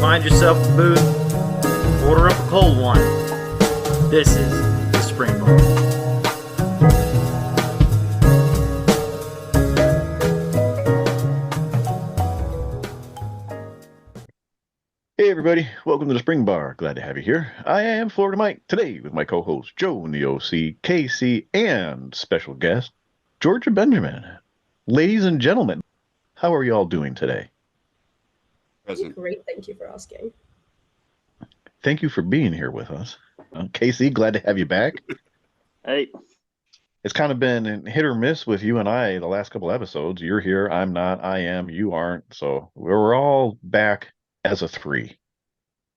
Find yourself a booth, order up a cold one. This is the Spring Bar. Hey everybody, welcome to the Spring Bar. Glad to have you here. I am Florida Mike, today with my co-host Joe and the OC, Casey, and special guest Georgia Benjamin. Ladies and gentlemen, how are y'all doing today? Present. Great, thank you for asking. Thank you for being here with us. Casey, glad to have you back. Hey. It's kind of been hit or miss with you and I the last couple episodes. You're here, I'm not, I am, you aren't. So we're all back as a three.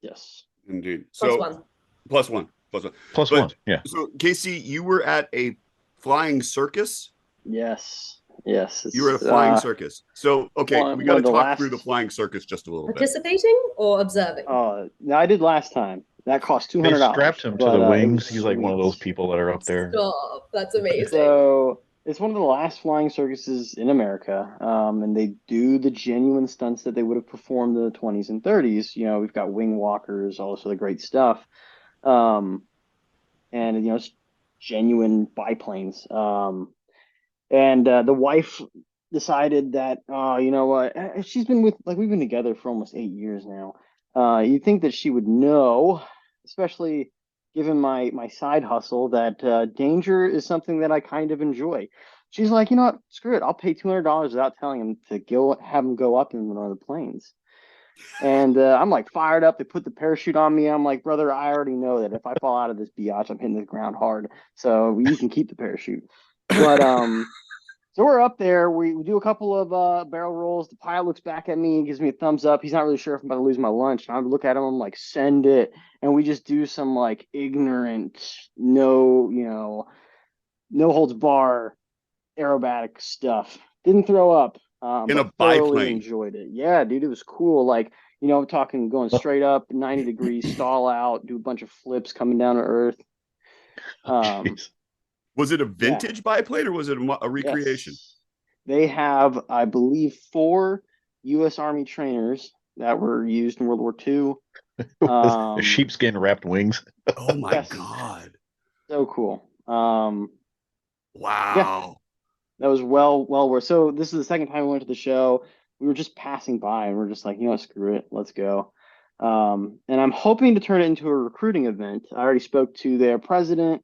Yes. Indeed. Plus So one. plus one. Plus one. Plus But- one, yeah. So Casey, you were at a flying circus. Yes. Yes. You were at a flying circus. So okay, we got to one of the talk through last- the flying circus just a little bit. Participating or observing? No, I did last time. That cost They $200. strapped him to but, the it wings. was He's like one of sweet. those people that are up there. Stop. That's amazing. So it's one of the last flying circuses in America, and they do the genuine stunts that they would have performed in the 20s and 30s. You know, we've got wing walkers, all this other great stuff, and it's genuine biplanes. And the wife decided that, you know what, she's been we've been together for almost 8 years now. You'd think that she would know, especially given my side hustle, that danger is something that I kind of enjoy. She's like, you know what, screw it, I'll pay $200 without telling him to have him go up in one of the planes. And I'm like fired up. They put the parachute on me. I'm like, brother, I already know that if I fall out of this biatch, I'm hitting the ground hard. So you can keep the parachute. But so we're up there. We do a couple of barrel rolls. The pilot looks back at me and gives me a thumbs up. He's not really sure if I'm about to lose my lunch. And I look at him, I'm like, send it. And we just do some like ignorant, no holds bar aerobatic stuff. Didn't throw up. In a But thoroughly biplane. enjoyed it. Yeah, dude, it was cool. Like, I'm talking going straight up, 90 degrees, stall out, do a bunch of flips coming down to earth. Jeez. Was it a vintage biplane or was it a recreation? Yes. They have, I believe, 4 U.S. Army trainers that were used in World War II. The sheepskin wrapped wings. Oh my Yes. God. So cool. Wow. That was well worth. So this is the second time we went to the show. We were just passing by and we're just like, screw it, let's go. And I'm hoping to turn it into a recruiting event. I already spoke to their president.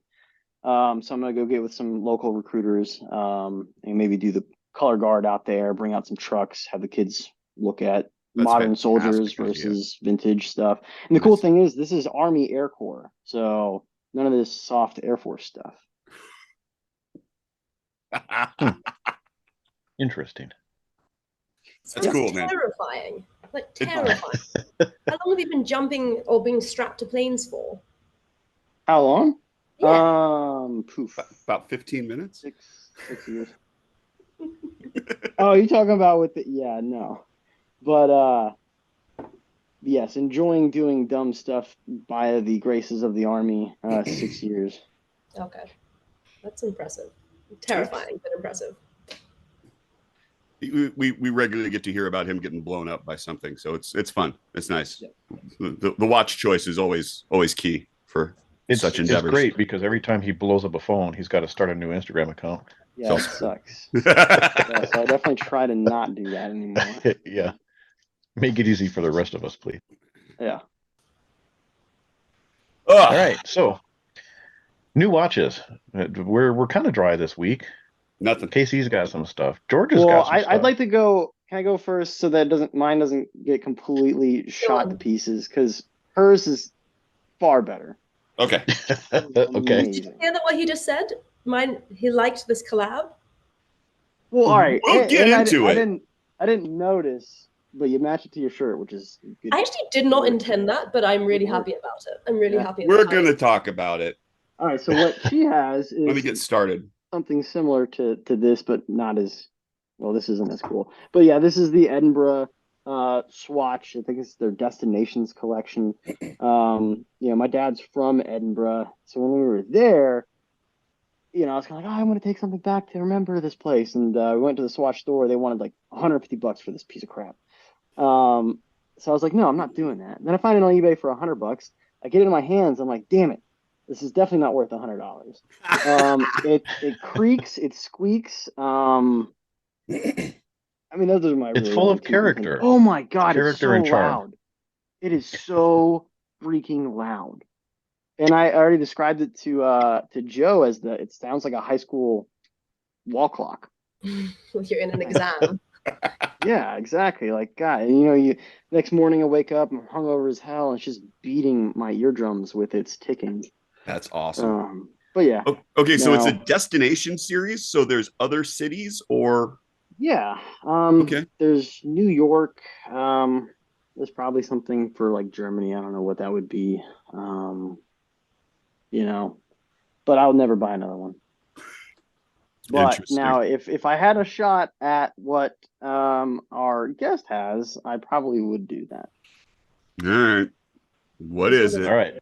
So I'm gonna go get with some local recruiters, and maybe do the color guard out there, bring out some trucks, have the kids look at That's modern fantastic soldiers idea. versus vintage stuff. And the cool thing is, this is Army Air Corps, so none of this soft Air Force stuff. Interesting. That's cool, man. Terrifying. Like terrifying. How long have you been jumping or being strapped to planes for? How long? Yeah. Poof. About 15 minutes. 6 years. Oh, you talking about with the no. But yes, enjoying doing dumb stuff by the graces of the Army, 6 years. Okay. That's impressive. Terrifying, but impressive. We regularly get to hear about him getting blown up by something, so it's fun. It's nice. Yeah. The watch choice is always key for such endeavors. It's great because every time he blows up a phone, he's got to start a new Instagram account. Yeah, it sucks. Yeah, so I definitely try to not do that anymore. Yeah. Make it easy for the rest of us, please. Yeah. All right, so new watches. We're kind of dry this week. Nothing. Casey's got some stuff. George has Well, got some stuff. I'd like to go. Can I go first so that mine doesn't get completely shot to pieces? Because hers is far better. Okay. Okay. Did you hear that what he just said? He liked this collab. Well, all right. We'll get into it. I didn't notice, but you match it to your shirt, which is good. I actually did not intend that, but I'm really happy about it. I'm really happy about We're it. gonna talk about it. All right. So what she has Let me is get started. something similar to this, but not as well. This isn't as cool. But yeah, this is the Edinburgh swatch. I think it's their Destinations collection. My dad's from Edinburgh, so when we were there, I was kind of like, I want to take something back to remember this place. And we went to the Swatch store. They wanted like $150 for this piece of crap. So I was like, no, I'm not doing that. And then I find it on eBay for $100. I get it in my hands. I'm like, damn it, this is definitely not worth $100. It creaks, it squeaks. I mean, those are my It's really full only of two complaints. character. Oh my God, it's Character so and charm. loud. It is so freaking loud. And I already described it to Joe as it sounds like a high school wall clock. If you're in an exam. Yeah, exactly. Like God, and you next morning I wake up, I'm hungover as hell, and it's just beating my eardrums with its ticking. That's awesome. But yeah, Okay, so it's a now, destination series. So there's other cities, or yeah. okay, There's New York. There's probably something for like Germany. I don't know what that would be. You know, but I'll never buy another one. But interesting. now, if I had a shot at what our guest has, I probably would do that. All right, what is it? All right.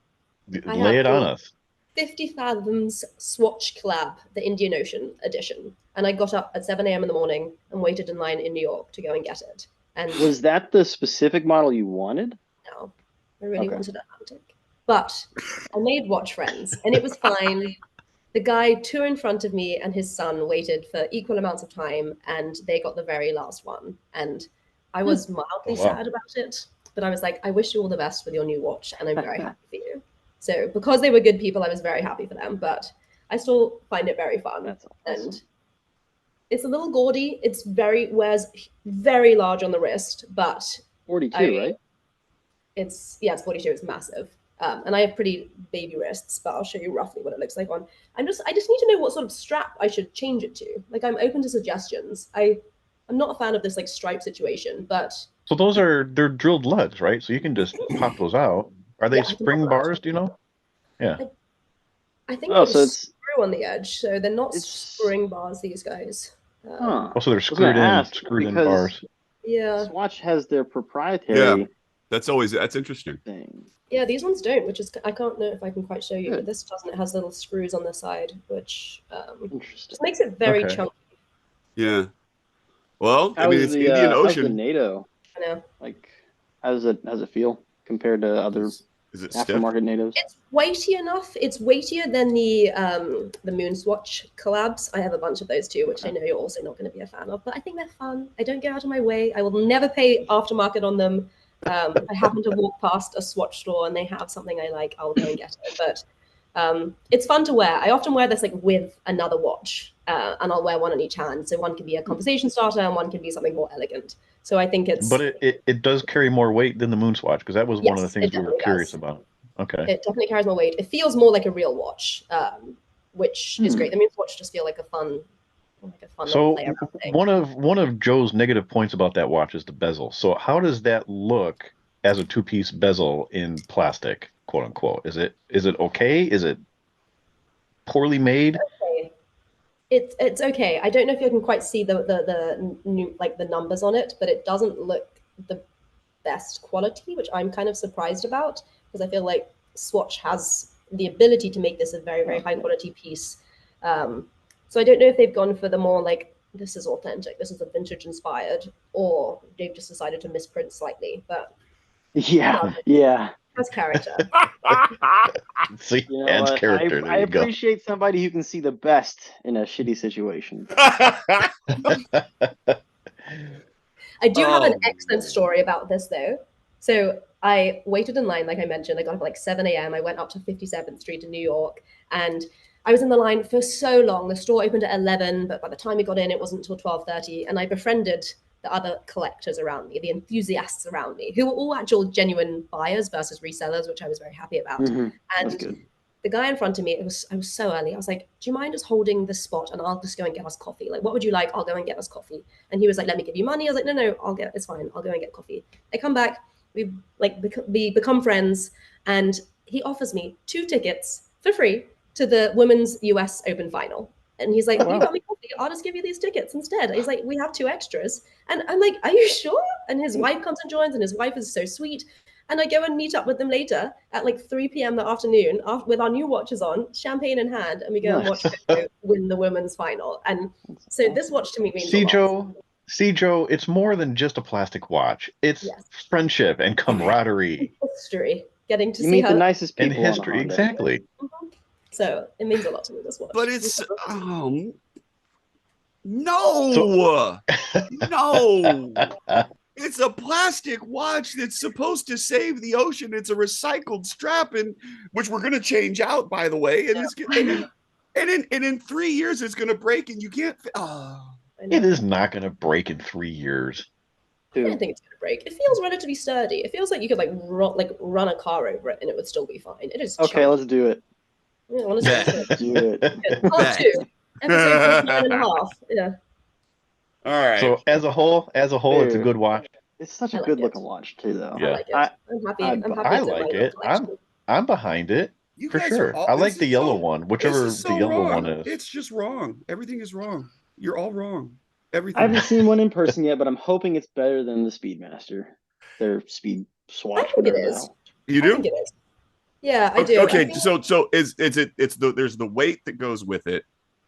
I Lay have it on the us. 50 Fathoms Swatch Collab, the Indian Ocean edition. And I got up at 7 a.m. in the morning and waited in line in New York to go and get it. And Was that the specific model you wanted? no, I really Okay. wanted Atlantic. But I made watch friends, and it was fine. The guy two in front of me and his son waited for equal amounts of time, and they got the very last one. And I was mildly Oh, wow. sad about it, but I was like, I wish you all the best with your new watch, and I'm very happy for you. So because they were good people, I was very happy for them, but I still find it very fun. That's awesome. And it's a little gaudy. It's wears very large on the wrist, but 42, right? it's 42. It's massive. And I have pretty baby wrists, but I'll show you roughly what it looks like on. I just need to know what sort of strap I should change it to. Like, I'm open to suggestions. I'm not a fan of this like stripe situation, but So they're drilled lugs, right? So you can just pop those out. Are they Yeah, I can spring pop them out. bars? Do you know? Yeah. I think Oh, there's so a it's screw on the edge, so they're not it's- spring bars. These guys. huh. Also, they're was gonna ask, screwed in because- bars. Yeah, Swatch has their proprietary That's interesting. thing. yeah. These ones don't, which is I can't know if I can quite show you, Good. but this doesn't. It has little screws on the side, which Interesting. just makes it very Okay. chunky. Yeah. Well, I How mean, is it's the Indian how's the Ocean. NATO? I know. Like, how does it feel compared to other Is it stiff? aftermarket NATOs? It's weighty enough. It's weightier than the Moonswatch collabs. I have a bunch of those too, which I know you're also not going to be a fan of, but I think they're fun. I don't go out of my way. I will never pay aftermarket on them. If I happen to walk past a Swatch store and they have something I like, I'll go and get it. But it's fun to wear. I often wear this like with another watch, and I'll wear one on each hand. So one can be a conversation starter and one can be something more elegant. So I think it's. But it does carry more weight than the Moonswatch, because that was one of the Yes, things it we were definitely curious does. about. Okay. It definitely carries more weight. It feels more like a real watch, which is great. The Moonswatch just feel like a fun little So play around thing. one of Joe's negative points about that watch is the bezel. So how does that look as a two-piece bezel in plastic, quote unquote? Is it okay? Is it poorly made? Okay. It's okay. I don't know if you can quite see the new like the numbers on it, but it doesn't look the best quality, which I'm kind of surprised about, because I feel like Swatch has the ability to make this a very, very high quality piece. So I don't know if they've gone for the more like, this is authentic, this is a vintage inspired, or they've just decided to misprint slightly, but Yeah. it has character. See, You know adds what? character. There I you go. appreciate somebody who can see the best in a shitty situation. I do have an Oh, excellent man. story about this though. So I waited in line, like I mentioned. I got up at like 7 a.m. I went up to 57th Street in New York, and I was in the line for so long. The store opened at 11, but by the time we got in, it wasn't until 12:30. And I befriended the other collectors around me, the enthusiasts around me, who were all actual genuine buyers versus resellers, which I was very happy about. Mhm. That's And good. the guy in front of me, I was so early. I was like, do you mind just holding this spot and I'll just go and get us coffee? Like, what would you like? I'll go and get us coffee. And he was like, let me give you money. I was like, no, it's fine. I'll go and get coffee. I come back, we become friends, and he offers me 2 tickets for free to the Women's US Open Final. And he's like, Oh, wow. you got me coffee, I'll just give you these tickets instead. He's like, we have 2 extras. And I'm like, are you sure? And his wife comes and joins, and his wife is so sweet. And I go and meet up with them later at like 3 p.m. that afternoon with our new watches on, champagne in hand, and we go and watch Coco win the women's final. And so this watch to me means a See, lot. Joe, See, Joe, it's more than just a plastic watch. It's Yes. friendship and camaraderie History. Getting to You see meet how. the nicest and people on a history. Honda. Exactly. So it means a lot to me, this watch. But it's So, no, no. It's a plastic watch that's supposed to save the ocean. It's a recycled strap, and which we're going to change out, by the way. And in 3 years, it's going to break, and you can't. Oh. it is not going to break in 3 years. I don't think it's gonna break. It feels relatively sturdy. It feels like you could run a car over it and it would still be fine. It is Okay, chunky. let's do it. Yeah, honestly, Bet. Do it. Part 2, episode 49.5. Yeah, All right. So as a whole, it's a Dude. good watch. It's such I a like good it. looking watch too, though. Yeah. I like it. I- I'm happy. I- I'm happy. I it's in like my it. collection. I'm behind it. You For guys sure. are all, I like this the is yellow so- one, this whichever is so the yellow wrong. one is. It's just wrong. Everything is wrong. You're all wrong. Everything. I haven't seen one in person yet, but I'm hoping it's better than the Speedmaster. Their speed I swatch, think it whatever. is. You I do? think it is. Yeah, I do. Okay, I think so it's there's the weight that goes with it,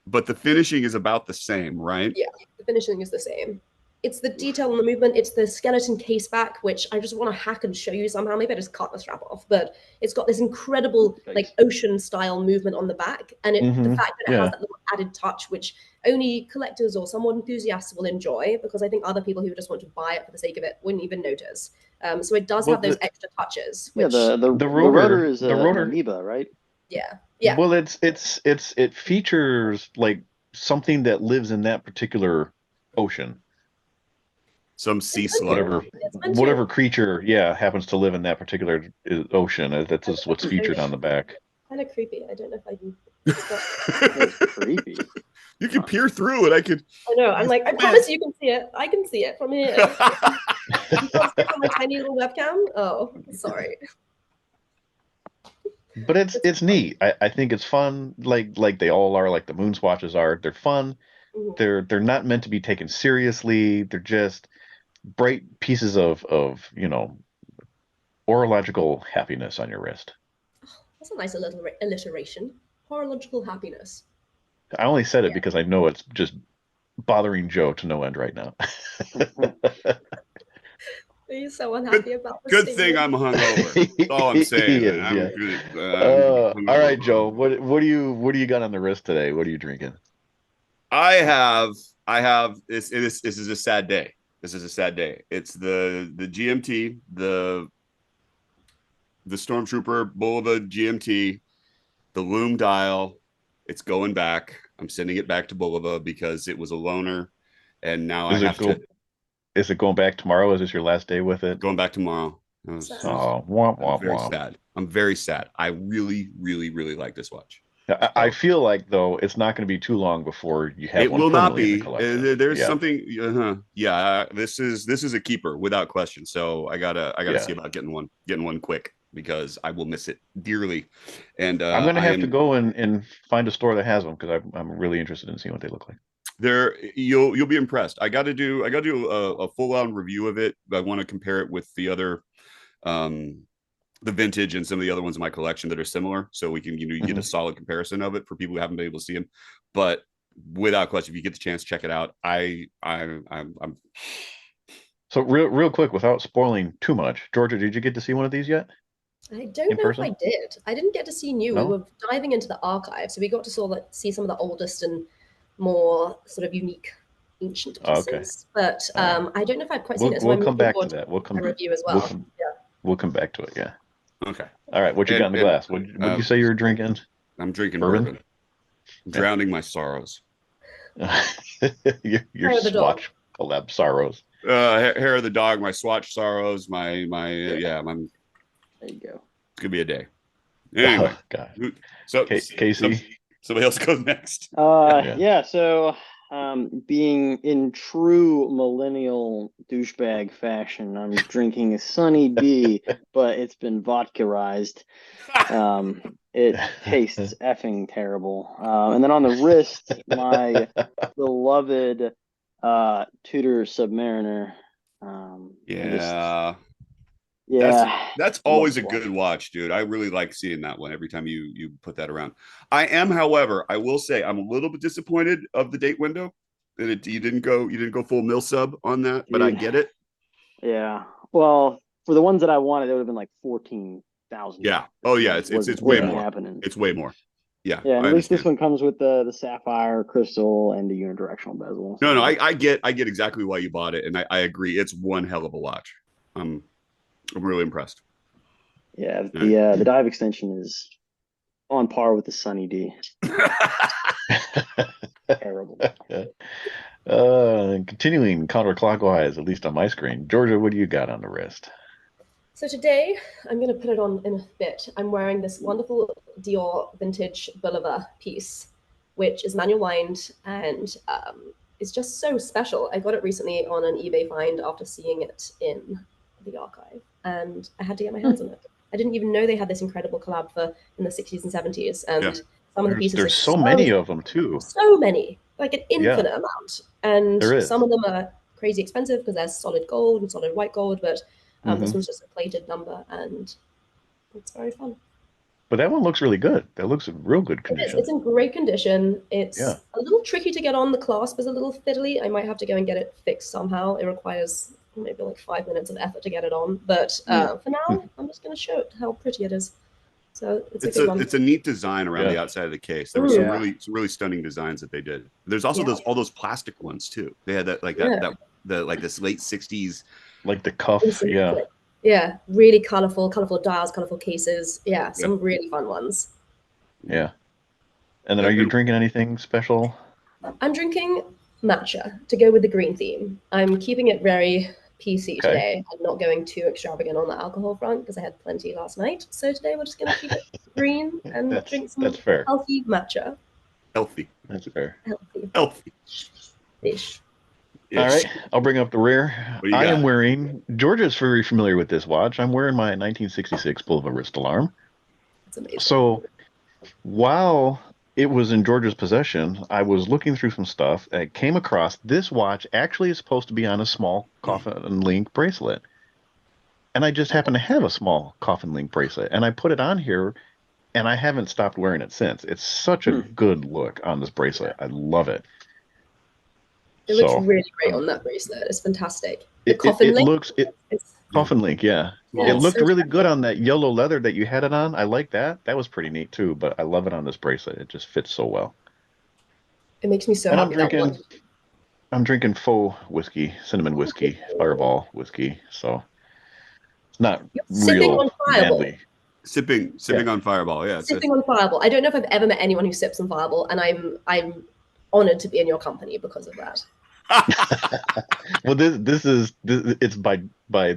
but the finishing is about the same, right? Yeah. the finishing is the same. It's the detail on the movement. It's the skeleton case back, which I just want to hack and show you somehow. Maybe I just cut the strap off, but it's got this incredible like ocean style movement on the back, and the fact that it has that little added touch, which only collectors or somewhat enthusiasts will enjoy, because I think other people who just want to buy it for the sake of it wouldn't even notice. So it does have those extra touches. Which, the rotor is an amoeba, right? Yeah. Yeah. Well, it features like something that lives in that particular ocean. Some sea slug. Whatever creature, happens to live in that particular ocean. That's just what's featured on the back. Kind of creepy. I don't know if I can. It's creepy. You can peer through it. I know. I'm like, I promise you can see it. I can see it from here. You can't see it from my tiny little webcam. Oh, sorry. But it's neat. I think it's fun. Like they all are. Like the moon swatches are. They're fun. Mhm. They're not meant to be taken seriously. They're just bright pieces of horological happiness on your wrist. That's a nice little alliteration. Horological happiness. I only said it because I know it's just bothering Joe to no end right now. Are you so unhappy about this? Good thing I'm hungover. That's all I'm saying. He is, I'm yeah. good. All right, Joe. What do you got on the wrist today? What are you drinking? I have this is a sad day. This is a sad day. It's the GMT, the Stormtrooper Bulova GMT, the Loom dial. It's going back. I'm sending it back to Bulova because it was a loaner, and now Is it going back tomorrow? Is this your last day with it? Going back tomorrow. Very Sad. I'm very sad. I really, really, really like this watch. I feel like though it's not going to be too long before you have. It one will not permanently in be. the collection. There's something. This is a keeper without question. So I gotta see about getting one quick, because I will miss it dearly. And I'm going to have to go and find a store that has them, because I'm really interested in seeing what they look like. You'll be impressed. I got to do a full on review of it. I want to compare it with the other, the vintage and some of the other ones in my collection that are similar, so we can you get a solid comparison of it for people who haven't been able to see them. But without question, if you get the chance, check it out. I'm So real quick, without spoiling too much, Georgia, did you get to see one of these yet? I don't know if I did. I didn't get to see new. No? We were diving into the archive, so we got to see some of the oldest and more sort of unique ancient pieces. But I don't know if I've quite seen it. So We'll come back to that. We'll come a review as well. We'll come back to it. Yeah. okay. All right. What you got in the glass? What did you say you were drinking? I'm drinking Bourbon? bourbon. I'm drowning my sorrows. your Swatch collab sorrows. Hair of the dog, my Swatch sorrows, my There you go. It's gonna be a day. Anyway, God. so Casey, somebody else goes next. So being in true millennial douchebag fashion, I'm drinking a Sunny D, but it's been vodka-ized. It tastes effing terrible. And then on the wrist, my beloved Tudor Submariner. That's always a good watch, dude. I really like seeing that one every time you put that around. I am, however, I will say I'm a little bit disappointed of the date window. And you didn't go full mill sub on that, but I Dude. get it. Yeah. Well, for the ones that I wanted, it would have been like 14,000. Yeah. Oh yeah, it's way wasn't more. happening. It's way more. Yeah. Yeah, and I at least this understand. one comes with the sapphire crystal and the unidirectional bezel. No, So, no, I get exactly why you bought it, and I agree. It's one hell of a watch. I'm really impressed. yeah, Right. the dive extension is on par with the Sunny D. Terrible. Continuing counterclockwise, at least on my screen. Georgia, what do you got on the wrist? So today, I'm going to put it on in a bit. I'm wearing this wonderful Dior vintage Bulova piece, which is manual wind and it's just so special. I got it recently on an eBay find after seeing it in the archive, and I had to get my hands on it. I didn't even know they had this incredible collab for in the 60s and 70s, and Yeah. some of the pieces are There's so many of them too. so many, like an infinite Yeah. amount. And There is. some of them are crazy expensive because they're solid gold and solid white gold, but this Mhm. one's just a plated number and it's very fun. But that one looks really good. That looks in real good It is. condition. It's in great condition. It's Yeah. a little tricky to get on. The clasp is a little fiddly. I might have to go and get it fixed somehow. It requires maybe like 5 minutes of effort to get it on. But for now, I'm just going to show it how pretty it is. So it's a good one. It's a neat design around Yeah. the outside of the case. There were Yeah. some really stunning designs that they did. There's also Yeah. all those plastic ones too. They had that Yeah. like this late 60s. Like the cuff, Instant yeah. click. Yeah, really colorful dials, colorful cases. Yeah, some really fun ones. Yeah. And then are you drinking anything special? I'm drinking matcha to go with the green theme. I'm keeping it very PC Okay. today. I'm not going too extravagant on the alcohol front because I had plenty last night. So today we're just going to keep it green and drink some That's fair. healthy matcha. Healthy. That's fair. Healthy. Ish. All right, I'll bring up the rear. What do you I got? am wearing, Georgia's very familiar with this watch. I'm wearing my 1966 Bulova wrist alarm. It's amazing. So while it was in Georgia's possession, I was looking through some stuff and came across this watch actually is supposed to be on a small coffin link bracelet. And I just happen to have a small coffin link bracelet. And I put it on here and I haven't stopped wearing it since. It's such a good look on this bracelet. I love it. It looks really great on that bracelet. It's fantastic. The coffin link. Coffin link, yeah. Yeah, It looked so really good on that yellow leather that you had it on. I like that. That was pretty neat too, but I love it on this bracelet. It just fits so well. It makes me so And happy. I'm drinking faux whiskey, cinnamon whiskey, fireball whiskey. So it's not Sipping real on Fireball. manly. Sipping on Fireball. Yeah. Sipping on Fireball. I don't know if I've ever met anyone who sips on Fireball, and I'm honored to be in your company because of that. Well, it's by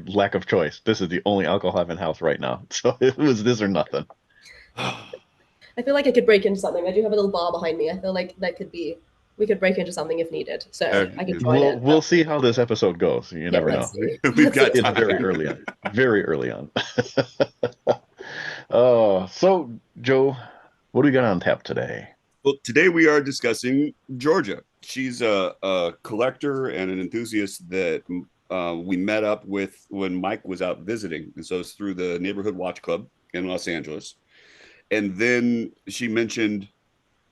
lack of choice. This is the only alcohol I have in house right now. So it was this or nothing. I feel like I could break into something. I do have a little bar behind me. I feel like we could break into something if needed. So I could join it. We'll see how this episode goes. You never know. We've got It's time. very early on. Very early on. So Joe, what do we got on tap today? Well, today we are discussing Georgia. She's a collector and an enthusiast that we met up with when Mike was out visiting. And so it's through the Neighborhood Watch Club in Los Angeles. And then she mentioned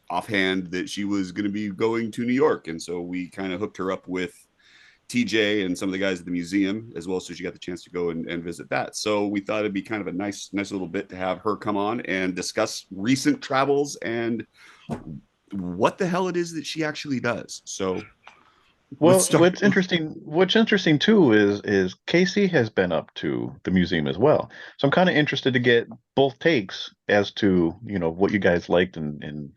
offhand that she was going to be going to New York. And so we kind of hooked her up with TJ and some of the guys at the museum as well. So she got the chance to go and visit that. So we thought it'd be kind of a nice little bit to have her come on and discuss recent travels and what the hell it is that she actually does. So well, what's interesting too is Casey has been up to the museum as well. So I'm kind of interested to get both takes as to, what you guys liked and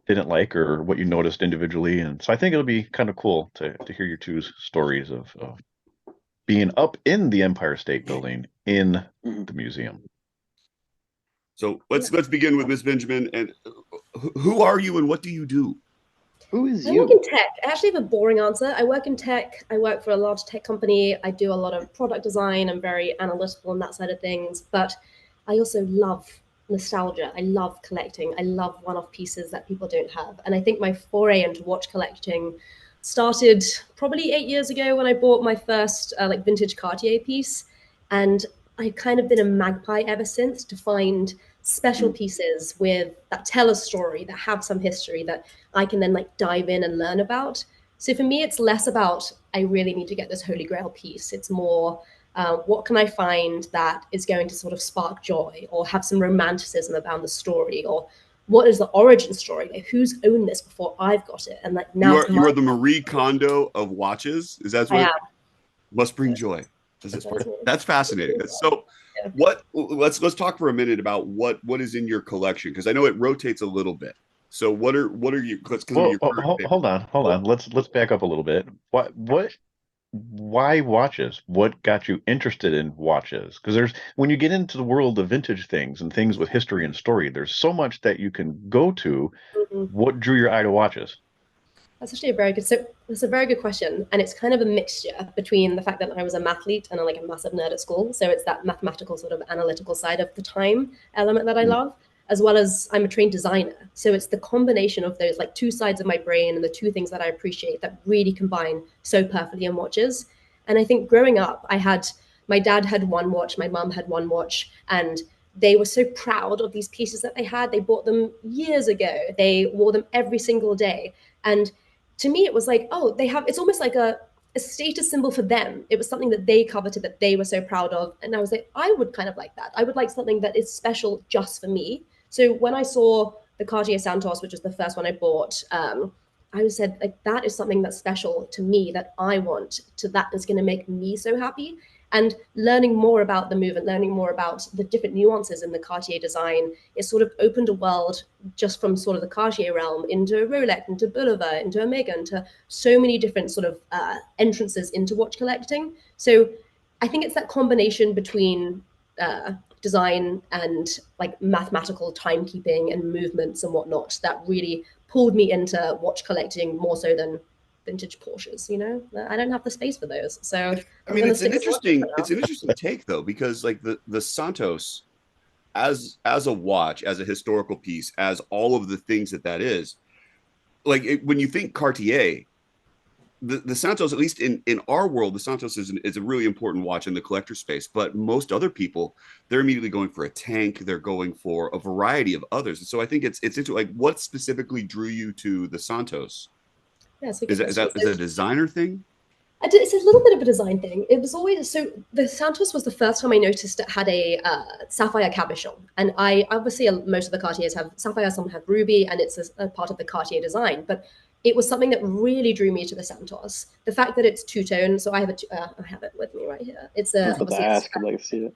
didn't like, or what you noticed individually. And so I think it'll be kind of cool to hear your two stories of being up in the Empire State Building in the museum. So let's begin with Miss Benjamin. And who are you and what do you do? Who is I you? work in tech. I actually have a boring answer. I work in tech. I work for a large tech company. I do a lot of product design. I'm very analytical on that side of things. But I also love nostalgia. I love collecting. I love one-off pieces that people don't have. And I think my foray into watch collecting started probably 8 years ago when I bought my first vintage Cartier piece. And I've kind of been a magpie ever since to find special pieces that tell a story, that have some history that I can then dive in and learn about. So for me, it's less about I really need to get this holy grail piece. It's more what can I find that is going to sort of spark joy or have some romanticism about the story, or what is the origin story? Like, who's owned this before I've got it? And like now You it's are you my are the Marie Kondo of watches. Is that I what am. must bring joy? That's fascinating. So Yeah. what let's talk for a minute about what is in your collection, because I know it rotates a little bit. So what are you, because of Well, your current favorite. hold on. Let's back up a little bit. Why watches? What got you interested in watches? Because there's when you get into the world of vintage things and things with history and story, there's so much that you can go to. Mhm. What drew your eye to watches? That's actually a very good. So it's a very good question, and it's kind of a mixture between the fact that I was a mathlete and I'm like a massive nerd at school. So it's that mathematical sort of analytical side of the time element that I Mm. love, as well as I'm a trained designer. So it's the combination of those like two sides of my brain and the two things that I appreciate that really combine so perfectly in watches. And I think growing up, my dad had one watch, my mum had one watch, and they were so proud of these pieces that they had. They bought them years ago. They wore them every single day, and to me it was like, oh, they have, it's almost like a status symbol for them. It was something that they coveted, that they were so proud of, and I was like, I would kind of like that. I would like something that is special just for me. So when I saw the Cartier Santos, which was the first one I bought, I said, like, that is something that's special to me, that I want to, that is going to make me so happy. And learning more about the movement, learning more about the different nuances in the Cartier design, it sort of opened a world just from sort of the Cartier realm into Rolex, into Bulova, into Omega, into so many different sort of entrances into watch collecting. So I think it's that combination between design and like mathematical timekeeping and movements and whatnot that really pulled me into watch collecting more so than vintage Porsches. You know, I don't have the space for those, so I I'm mean, gonna it's an stick to watches interesting for now. take though, because like the Santos as a watch, as a historical piece, as all of the things that is, like when you think Cartier, the Santos, at least in our world, the Santos is a really important watch in the collector space. But most other people, they're immediately going for a tank. They're going for a variety of others. And so I think it's into like what specifically drew you to the Santos. Yeah, it's a Is good question. that a designer thing? It's a little bit of a design thing. It was always so. The Santos was the first time I noticed it had a sapphire cabochon, and I obviously most of the Cartiers have sapphire, some have ruby, and it's a part of the Cartier design. But it was something that really drew me to the Santos. The fact that it's two tone. So I have I have it with me right here. It's I was about to obviously ask. I'd like to see it.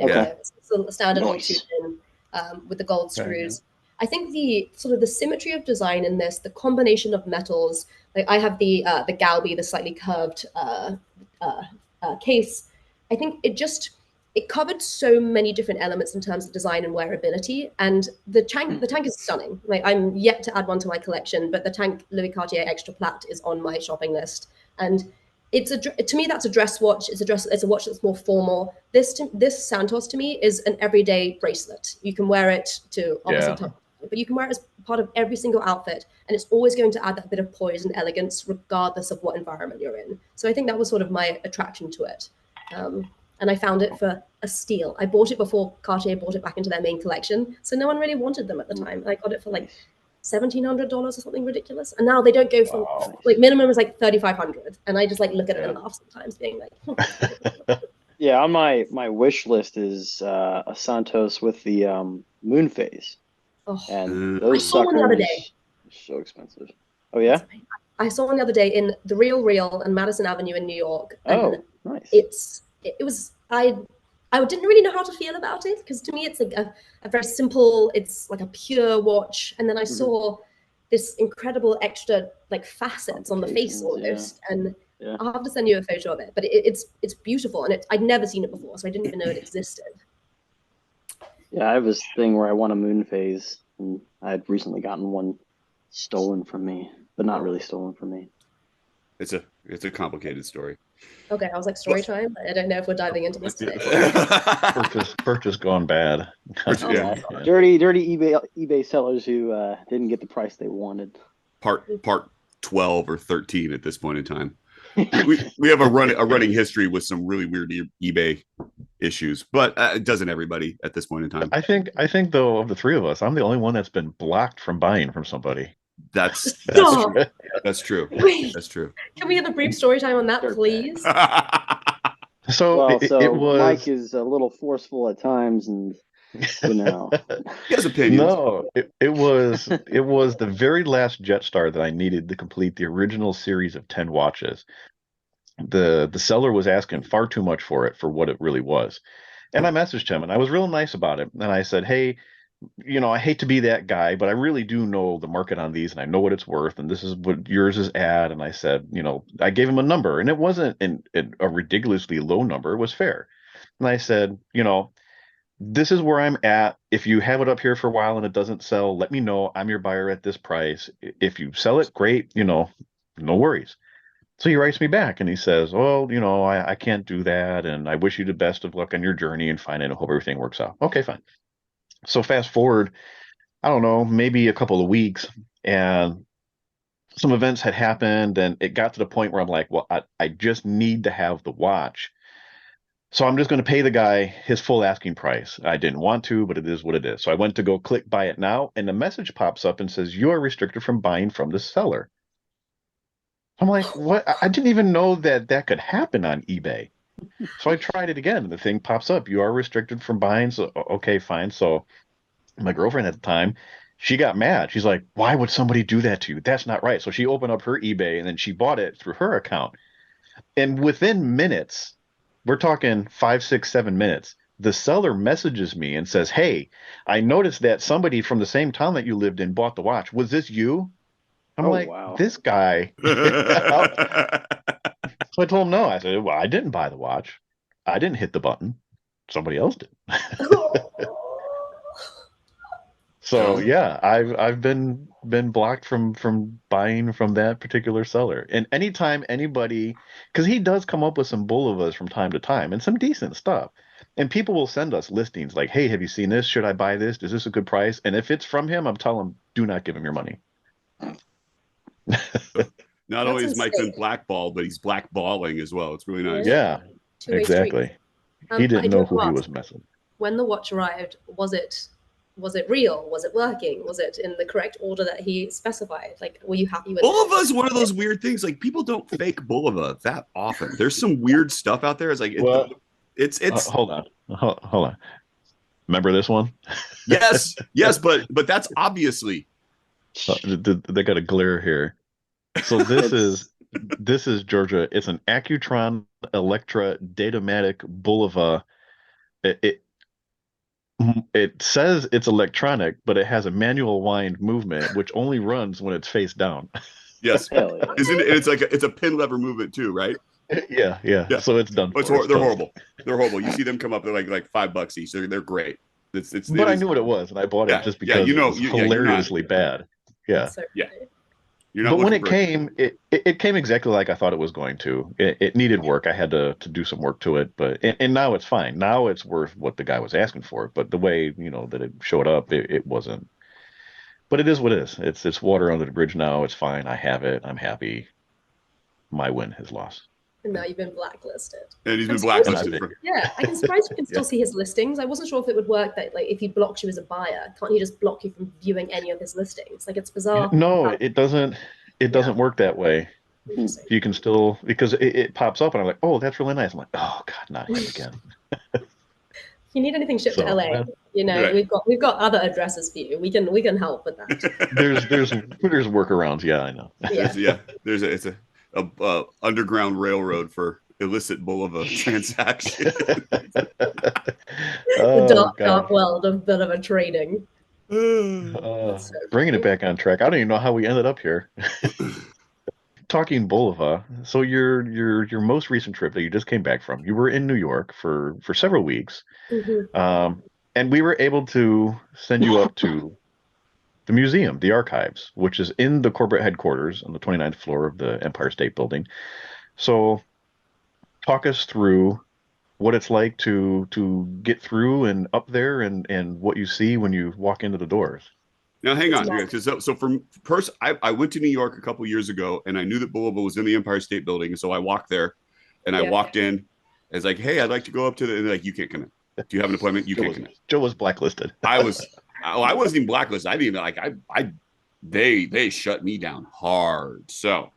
Okay. it's a standard on Nice. two tone with the gold Very screws. I think the sort of the symmetry of design in this, the combination of metals, like I have the Galbi, the slightly curved case. I think it covered so many different elements in terms of design and wearability. And the tank is stunning. Like, I'm yet to add one to my collection, but the tank Louis Cartier Extra Plat is on my shopping list. And to me that's a dress watch. It's a watch that's more formal. This Santos to me is an everyday bracelet. You can wear it to obviously but you can wear it as part of every single outfit, and it's always going to add that bit of poise and elegance regardless of what environment you're in. So I think that was sort of my attraction to it. And I found it for a steal. I bought it before Cartier bought it back into their main collection, so no one really wanted them at the time. I got it for like $1,700 or something ridiculous, and now they don't go for Wow. like minimum is like $3,500, and I just like look at it and laugh sometimes, being like, Yeah, on my wish list is a Santos with the moon phase, oh, and I those saw one the other suckers day. are so expensive. Oh yeah? I saw one the other day in the Real and Madison Avenue in New York, and Oh, nice. it was I didn't really know how to feel about it, because to me it's like a very simple, it's like a pure watch, and then I saw this incredible extra like facets on the face almost, and Yeah. I'll have to send you a photo of it, but it's beautiful, and I'd never seen it before, so I didn't even know it existed. Yeah, I have this thing where I want a moon phase, and I had recently gotten one stolen from me, but not really stolen from me. It's a complicated story. Okay, I was like, story time. I don't know if we're diving into this today. Purchase gone bad. Yeah. Dirty eBay sellers who didn't get the price they wanted. Part 12 or 13 at this point in time. We have a running history with some really weird eBay issues, but doesn't everybody at this point in time? I think though, of the three of us, I'm the only one that's been blocked from buying from somebody. That's Stop. true. That's true. Wait, That's true. can we have a brief story time on that, Dirtbag. please? So Well, it so was Mike is a little forceful at times, and you know, He has opinions. no, it was the very last Jetstar that I needed to complete the original series of 10 watches. The seller was asking far too much for it for what it really was. And I messaged him and I was real nice about it. And I said, hey, I hate to be that guy, but I really do know the market on these and I know what it's worth. And this is what yours is at. And I said, I gave him a number and it wasn't a ridiculously low number. It was fair. And I said, this is where I'm at. If you have it up here for a while and it doesn't sell, let me know. I'm your buyer at this price. If you sell it, great, no worries. So he writes me back and he says, well, I can't do that. And I wish you the best of luck on your journey and find it. I hope everything works out. Okay, fine. So fast forward, I don't know, maybe a couple of weeks and some events had happened and it got to the point where I'm like, well, I just need to have the watch. So I'm just going to pay the guy his full asking price. I didn't want to, but it is what it is. So I went to go click buy it now. And the message pops up and says, you are restricted from buying from the seller. I'm like, what? I didn't even know that could happen on eBay. So I tried it again, and the thing pops up. You are restricted from buying. So, okay, fine. So my girlfriend at the time, she got mad. She's like, why would somebody do that to you? That's not right. So she opened up her eBay, and then she bought it through her account. And within minutes, we're talking 5, 6, 7 minutes, the seller messages me and says, hey, I noticed that somebody from the same town that you lived in bought the watch. Was this you? I'm like, wow. this guy. So I told him no. I said, well, I didn't buy the watch. I didn't hit the button. Somebody else did. So yeah, I've been blocked from buying from that particular seller. And anytime anybody, because he does come up with some Bulovas from time to time and some decent stuff. And people will send us listings like, hey, have you seen this? Should I buy this? Is this a good price? And if it's from him, I'm telling him, do not give him your money. Not only That's is Mike been insane. blackballed, but he's blackballing as well. It's really nice. Yeah, Two-way street. exactly. I He didn't do know who he ask, was messing. when the watch arrived, was it real? Was it working? Was it in the correct order that he specified? Like, were you happy with Bulova it? is one of those weird things. Like people don't fake Bulova that often. There's some weird stuff out there. It's like Well, it's hold on. Remember this one? yes, but that's obviously They got a glare here. So this is Georgia. It's an Accutron Electra Datamatic Bulova. It says it's electronic, but it has a manual wind movement, which only runs when it's face down. yes. Hell yeah. Isn't it? It's like it's a pin lever movement too, right? Yeah. Yeah. So it's done. But For. they're horrible. They're horrible. You see them come up, they're like $5 each. They're great. But I knew what it was, and I bought it just because it was hilariously bad. Yeah. So Yeah. You're not But when looking it for came, it came exactly like I thought it was going to. It needed work. I had to do some work to it, and now it's fine. Now it's worth what the guy was asking for. But the way that it showed up, it wasn't. But it is what it is. It's water under the bridge now. It's fine. I have it. I'm happy. My win, his loss. and now you've been blacklisted. and he's been I'm surprised blacklisted. you- For, Yeah, I can surprise you can still see his listings. I wasn't sure if it would work that like if he blocks you as a buyer, can't he just block you from viewing any of his listings? Like it's bizarre. No, it doesn't. It doesn't work that way. Interesting. You can still because it pops up, and I'm like, oh, that's really nice. I'm like, oh God, not him again. If you need anything shipped So, to LA, Right. we've got other addresses for you. We can help with that. There's workarounds. Yeah, I know. Yeah. It's a underground railroad for illicit Bulova transaction. The Oh, dark God. world of Bulova trading. That's so Bringing it funny. back on track. I don't even know how we ended up here. Talking Bulova. So your most recent trip that you just came back from, you were in New York for several weeks, Mhm. and we were able to send you up to the museum, the archives, which is in the corporate headquarters on the 29th floor of the Empire State Building. So, talk us through what it's like to get through and up there, and what you see when you walk into the doors. Now, hang on. It's Because so from I went to New York a couple years ago, and I knew that Bulova was in the Empire State Building, and so I walked there, and I Yeah. walked in. I was like, "Hey, I'd like to go up to the." And they're like, "You can't come in. Do you have an appointment? You can't come in." Joe was blacklisted. I wasn't even blacklisted. I didn't even like. I they shut me down hard. So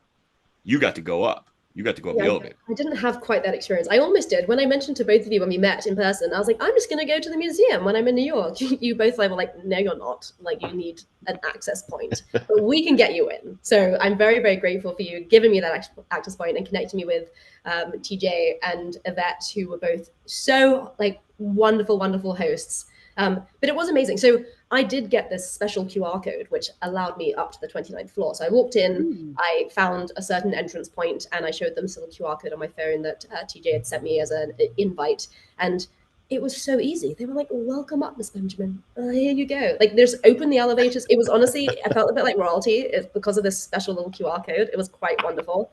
you got to go up. You got to go up the elevator. I didn't have quite that experience. I almost did. When I mentioned to both of you when we met in person, I was like, I'm just going to go to the museum when I'm in New York. You both were like, no, you're not. Like, you need an access point. But we can get you in. So I'm very, very grateful for you giving me that access point and connecting me with TJ and Yvette, who were both so like wonderful, wonderful hosts. But it was amazing. So I did get this special QR code, which allowed me up to the 29th floor. So I walked in, I found a certain entrance point, and I showed them this little QR code on my phone that TJ had sent me as an invite. And it was so easy. They were like, welcome up, Miss Benjamin. Here you go. Like, there's open the elevators. It was honestly, I felt a bit like royalty because of this special little QR code. It was quite wonderful.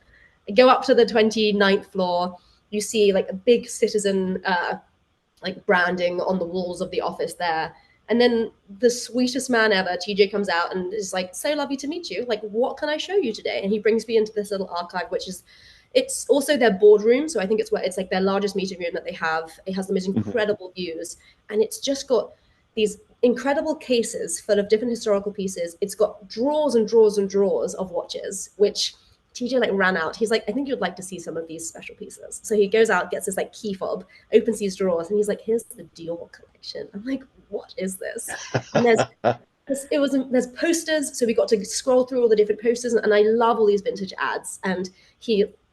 I go up to the 29th floor. You see like a big citizen like branding on the walls of the office there. And then the sweetest man ever, TJ, comes out and is like, so lovely to meet you. Like, what can I show you today? And he brings me into this little archive, which is, it's also their boardroom. So I think it's like their largest meeting room that they have. It has the most incredible views. And it's just got these incredible cases full of different historical pieces. It's got drawers and drawers and drawers of watches, which TJ like ran out. He's like, I think you'd like to see some of these special pieces. So he goes out, gets this like key fob, opens these drawers, and he's like, here's the Dior collection. I'm like, what is this? And there's posters. So we got to scroll through all the different posters, and I love all these vintage ads. And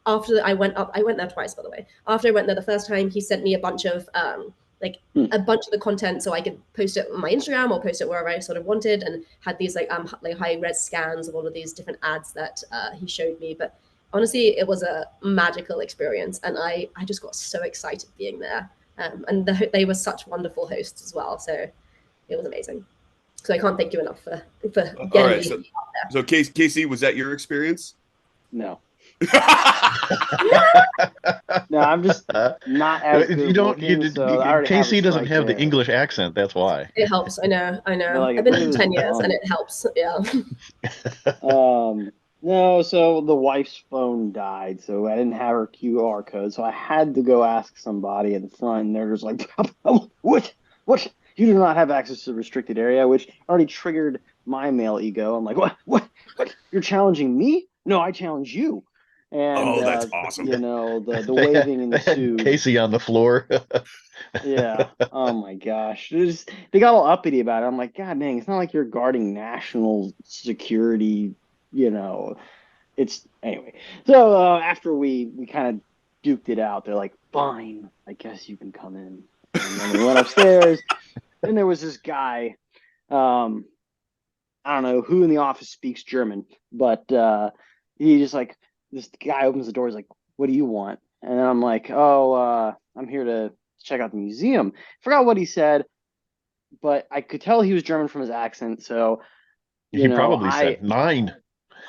I went there twice, by the way. After I went there the first time, he sent me a bunch of a bunch of the content so I could post it on my Instagram or post it wherever I sort of wanted, and had these like high res scans of all of these different ads that he showed me. But honestly, it was a magical experience, and I just got so excited being there. And they were such wonderful hosts as well, so it was amazing. So I can't thank you enough for getting all right, me out there. So Casey, was that your experience? No. No, I'm just not as good. You don't. Looking, so I already Casey have a doesn't strike have the there. English accent. That's why. It helps. I know. Like, I've been here it for 10 was years, fun. and it helps. Yeah. No, so the wife's phone died, so I didn't have her QR code, so I had to go ask somebody at the front, and they're just like, what? You do not have access to the restricted area, which already triggered my male ego. I'm like, what? You're challenging me? No, I challenge you. And that's awesome. You know, the waving ensued. Casey on the floor. Yeah. Oh my gosh. They got all uppity about it. I'm like, God dang, it's not like you're guarding national security, you know. It's anyway. So after we kind of duked it out, they're like, fine, I guess you can come in. And then we went upstairs, and there was this guy. I don't know who in the office speaks German, but he just like, this guy opens the door. He's like, what do you want? And then I'm like, oh, I'm here to check out the museum. Forgot what he said, but I could tell he was German from his accent. So He probably said 9.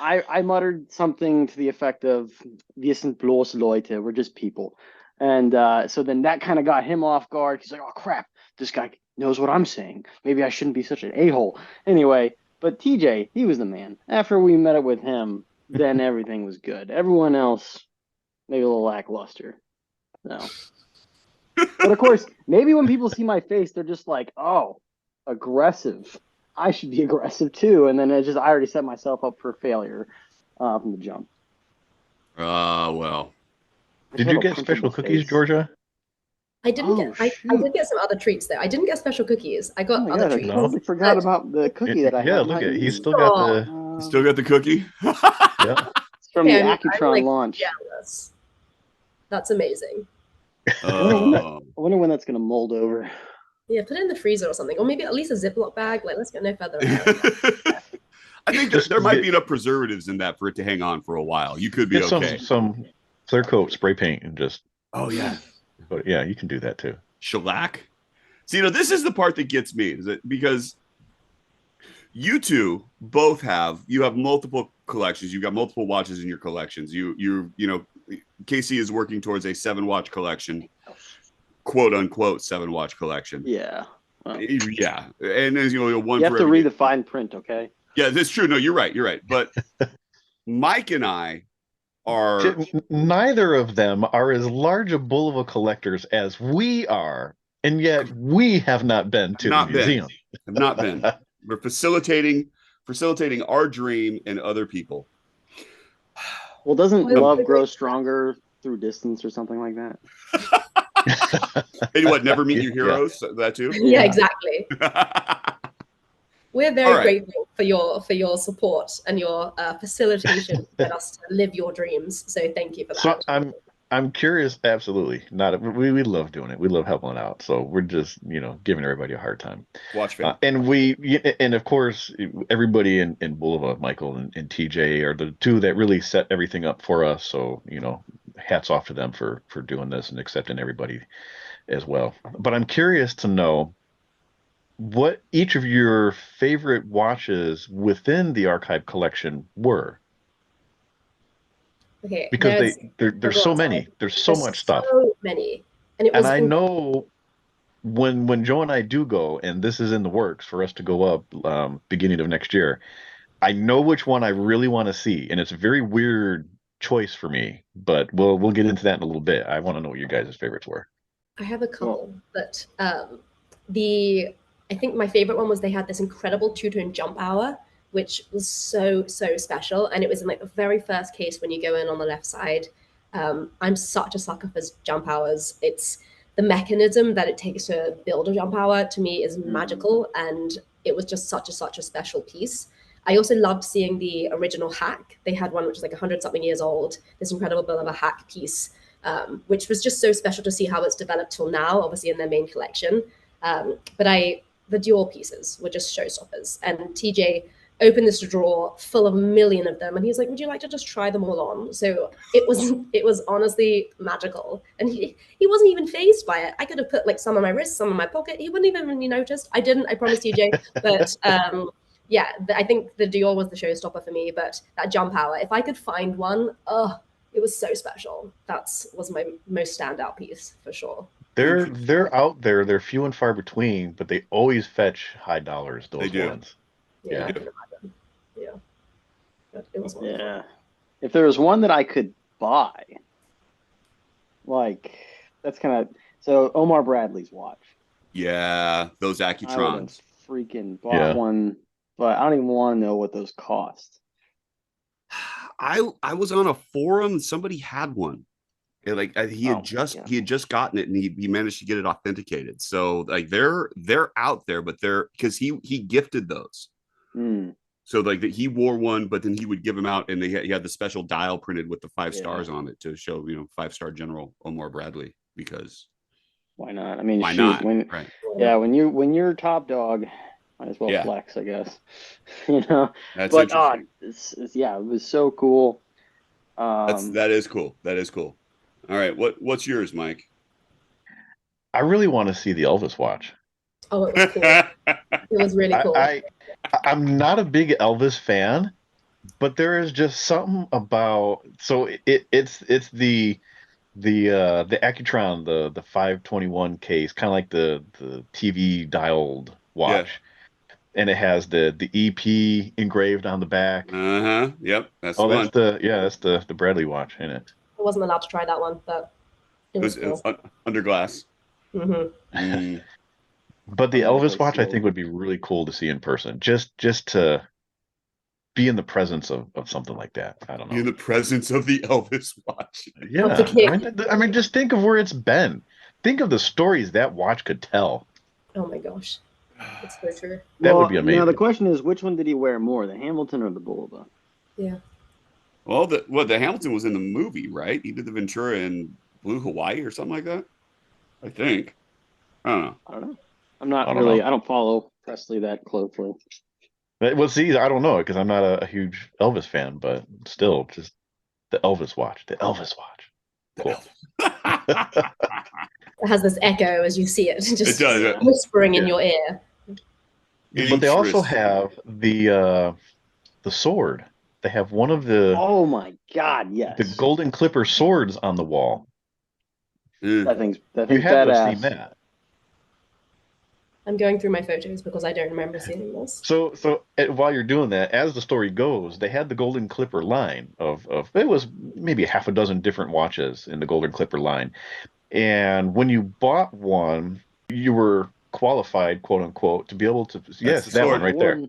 I muttered something to the effect of, wir sind bloß Leute, we're just people. And so then that kind of got him off guard. He's like, oh, crap, this guy knows what I'm saying. Maybe I shouldn't be such an a-hole. Anyway, but TJ, he was the man. After we met up with him, then everything was good. Everyone else, maybe a little lackluster. No. But of course, maybe when people see my face, they're just like, oh, aggressive. I should be aggressive too. And then I already set myself up for failure from the jump. Well. Did you get special cookies, Georgia? I didn't I did get some other treats though. I didn't get special cookies. I got other treats. I totally forgot about the cookie that I had. Yeah, look at he's still got the. Still got the cookie? Yeah. It's from the I'm Accutron launch. Jealous. That's amazing. I wonder when that's going to mold over. Yeah, put it in the freezer or something, or maybe at least a Ziploc bag. Like, let's get no further. I think there might be enough preservatives in that for it to hang on for a while. You could be Get okay. Some clear coat spray paint and just. Oh yeah. But yeah, you can do that too. Shellac. See, this is the part that gets me, is it because you two both have multiple collections. You've got multiple watches in your collections. You know, Casey is working towards a 7-watch collection, quote unquote 7-watch collection. Yeah. Well, yeah, and as you know, one. You have to read the fine print, okay? Yeah, that's true. No, you're right. But Mike and I are. Neither of them are as large a Bulova collectors as we are, and yet we have not been to the museum. Have not been. We're facilitating facilitating our dream and other people. Well, doesn't Well, love the grow great- stronger through distance or something like that? Hey, what? Never meet your Yeah. heroes. That too. Yeah, exactly. We're very All right. grateful for your support and your facilitation to get us to live your dreams. So thank you for So that. I'm curious. Absolutely, not. We love doing it. We love helping out. So we're just giving everybody a hard time. Watch fan. And of course everybody in Bulova, Michael and TJ are the two that really set everything up for us. So hats off to them for doing this and accepting everybody as well. But I'm curious to know what each of your favorite watches within the archive collection were, Okay, because there's there's so many, there's so much stuff, so many, and it was and I know when Joe and I do go, and this is in the works for us to go up beginning of next year, I know which one I really want to see, and it's a very weird choice for me, but we'll get into that in a little bit. I want to know what your guys' favorites were. I have a couple, but I think my favorite one was they had this incredible two-tone jump hour, which was so special, and it was in like the very first case when you go in on the left side. I'm such a sucker for jump hours. It's the mechanism that it takes to build a jump hour to me is magical, and it was just such a special piece. I also loved seeing the original hack. They had one which is like 100-something years old, this incredible Bulova hack piece, which was just so special to see how it's developed till now, obviously in their main collection. But the Dior pieces were just showstoppers. And TJ opened this drawer full of a million of them, and he was like, "Would you like to just try them all on?" So it was honestly magical, and he wasn't even phased by it. I could have put like some on my wrist, some in my pocket. He wouldn't even really noticed. I didn't. I promise, TJ. But yeah, I think the Dior was the showstopper for me. But that jump hour, if I could find one, it was so special. That was my most standout piece for sure. They're out there. They're few and far between, but they always fetch high dollars. Those They do. ones. Yeah, Yeah. I can imagine. Yeah, but it was wonderful. Yeah. If there was one that I could buy, like that's kind of so Omar Bradley's watch. Yeah, those I would have Accutrons. freaking bought Yeah. one, but I don't even want to know what those cost. I was on a forum and somebody had one. He Oh had my just God. gotten it, and he managed to get it authenticated. So like they're out there, but they're because he gifted those. Mm, So like that he wore one, but then he would give them out, and he had the special dial printed with the 5 Yeah. stars on it to show 5-star General Omar Bradley, because why not? I mean, why shoot, not? when Right. yeah, when you're top dog, might as well Yeah. flex, I guess. You know, That's but interesting. yeah, it was so cool. That is cool. That is cool. All right, what's yours, Mike? I really want to see the Elvis watch. Oh, it was cool. It was really cool. I'm not a big Elvis fan, but there is just something about it's the Accutron, the 521 case, kind of like the TV dialed watch, and it has the EP engraved on the back. Yep, that's Oh, the that's one. that's the Bradley watch in it. I wasn't allowed to try that one, but it was It was cool. under glass. Mm-hmm. But the Elvis Automatically watch, I sealed. think, would be really cool to see in person. Just to be in the presence of something like that. I don't know. In the presence of the Elvis watch. Yeah, Of the king. I mean, just think of where it's been. Think of the stories that watch could tell. Oh my gosh, it's so true. That would be Now amazing. the question is, which one did he wear more, the Hamilton or the Bulova? Yeah. Well, the Hamilton was in the movie, right? He did the Ventura in Blue Hawaii or something like that. I think. I don't know. I don't know. I'm not I don't really. know. I don't follow Presley that closely. Well, see, I don't know because I'm not a huge Elvis fan, but still, just the Elvis watch. The Elvis watch. Cool. It has this echo as you see it, just It does, yeah. whispering in Yeah. your ear. But they also Interesting. have the sword. They have one of the Oh my God! Yes, golden clipper swords on the wall. that thing's You had to have badass. seen that. I'm going through my photos because I don't remember seeing this. So while you're doing that, as the story goes, they had the Golden Clipper line of it was maybe half a dozen different watches in the Golden Clipper line. And when you bought one, you were qualified, quote unquote, to be able to That's the that one sword. right there.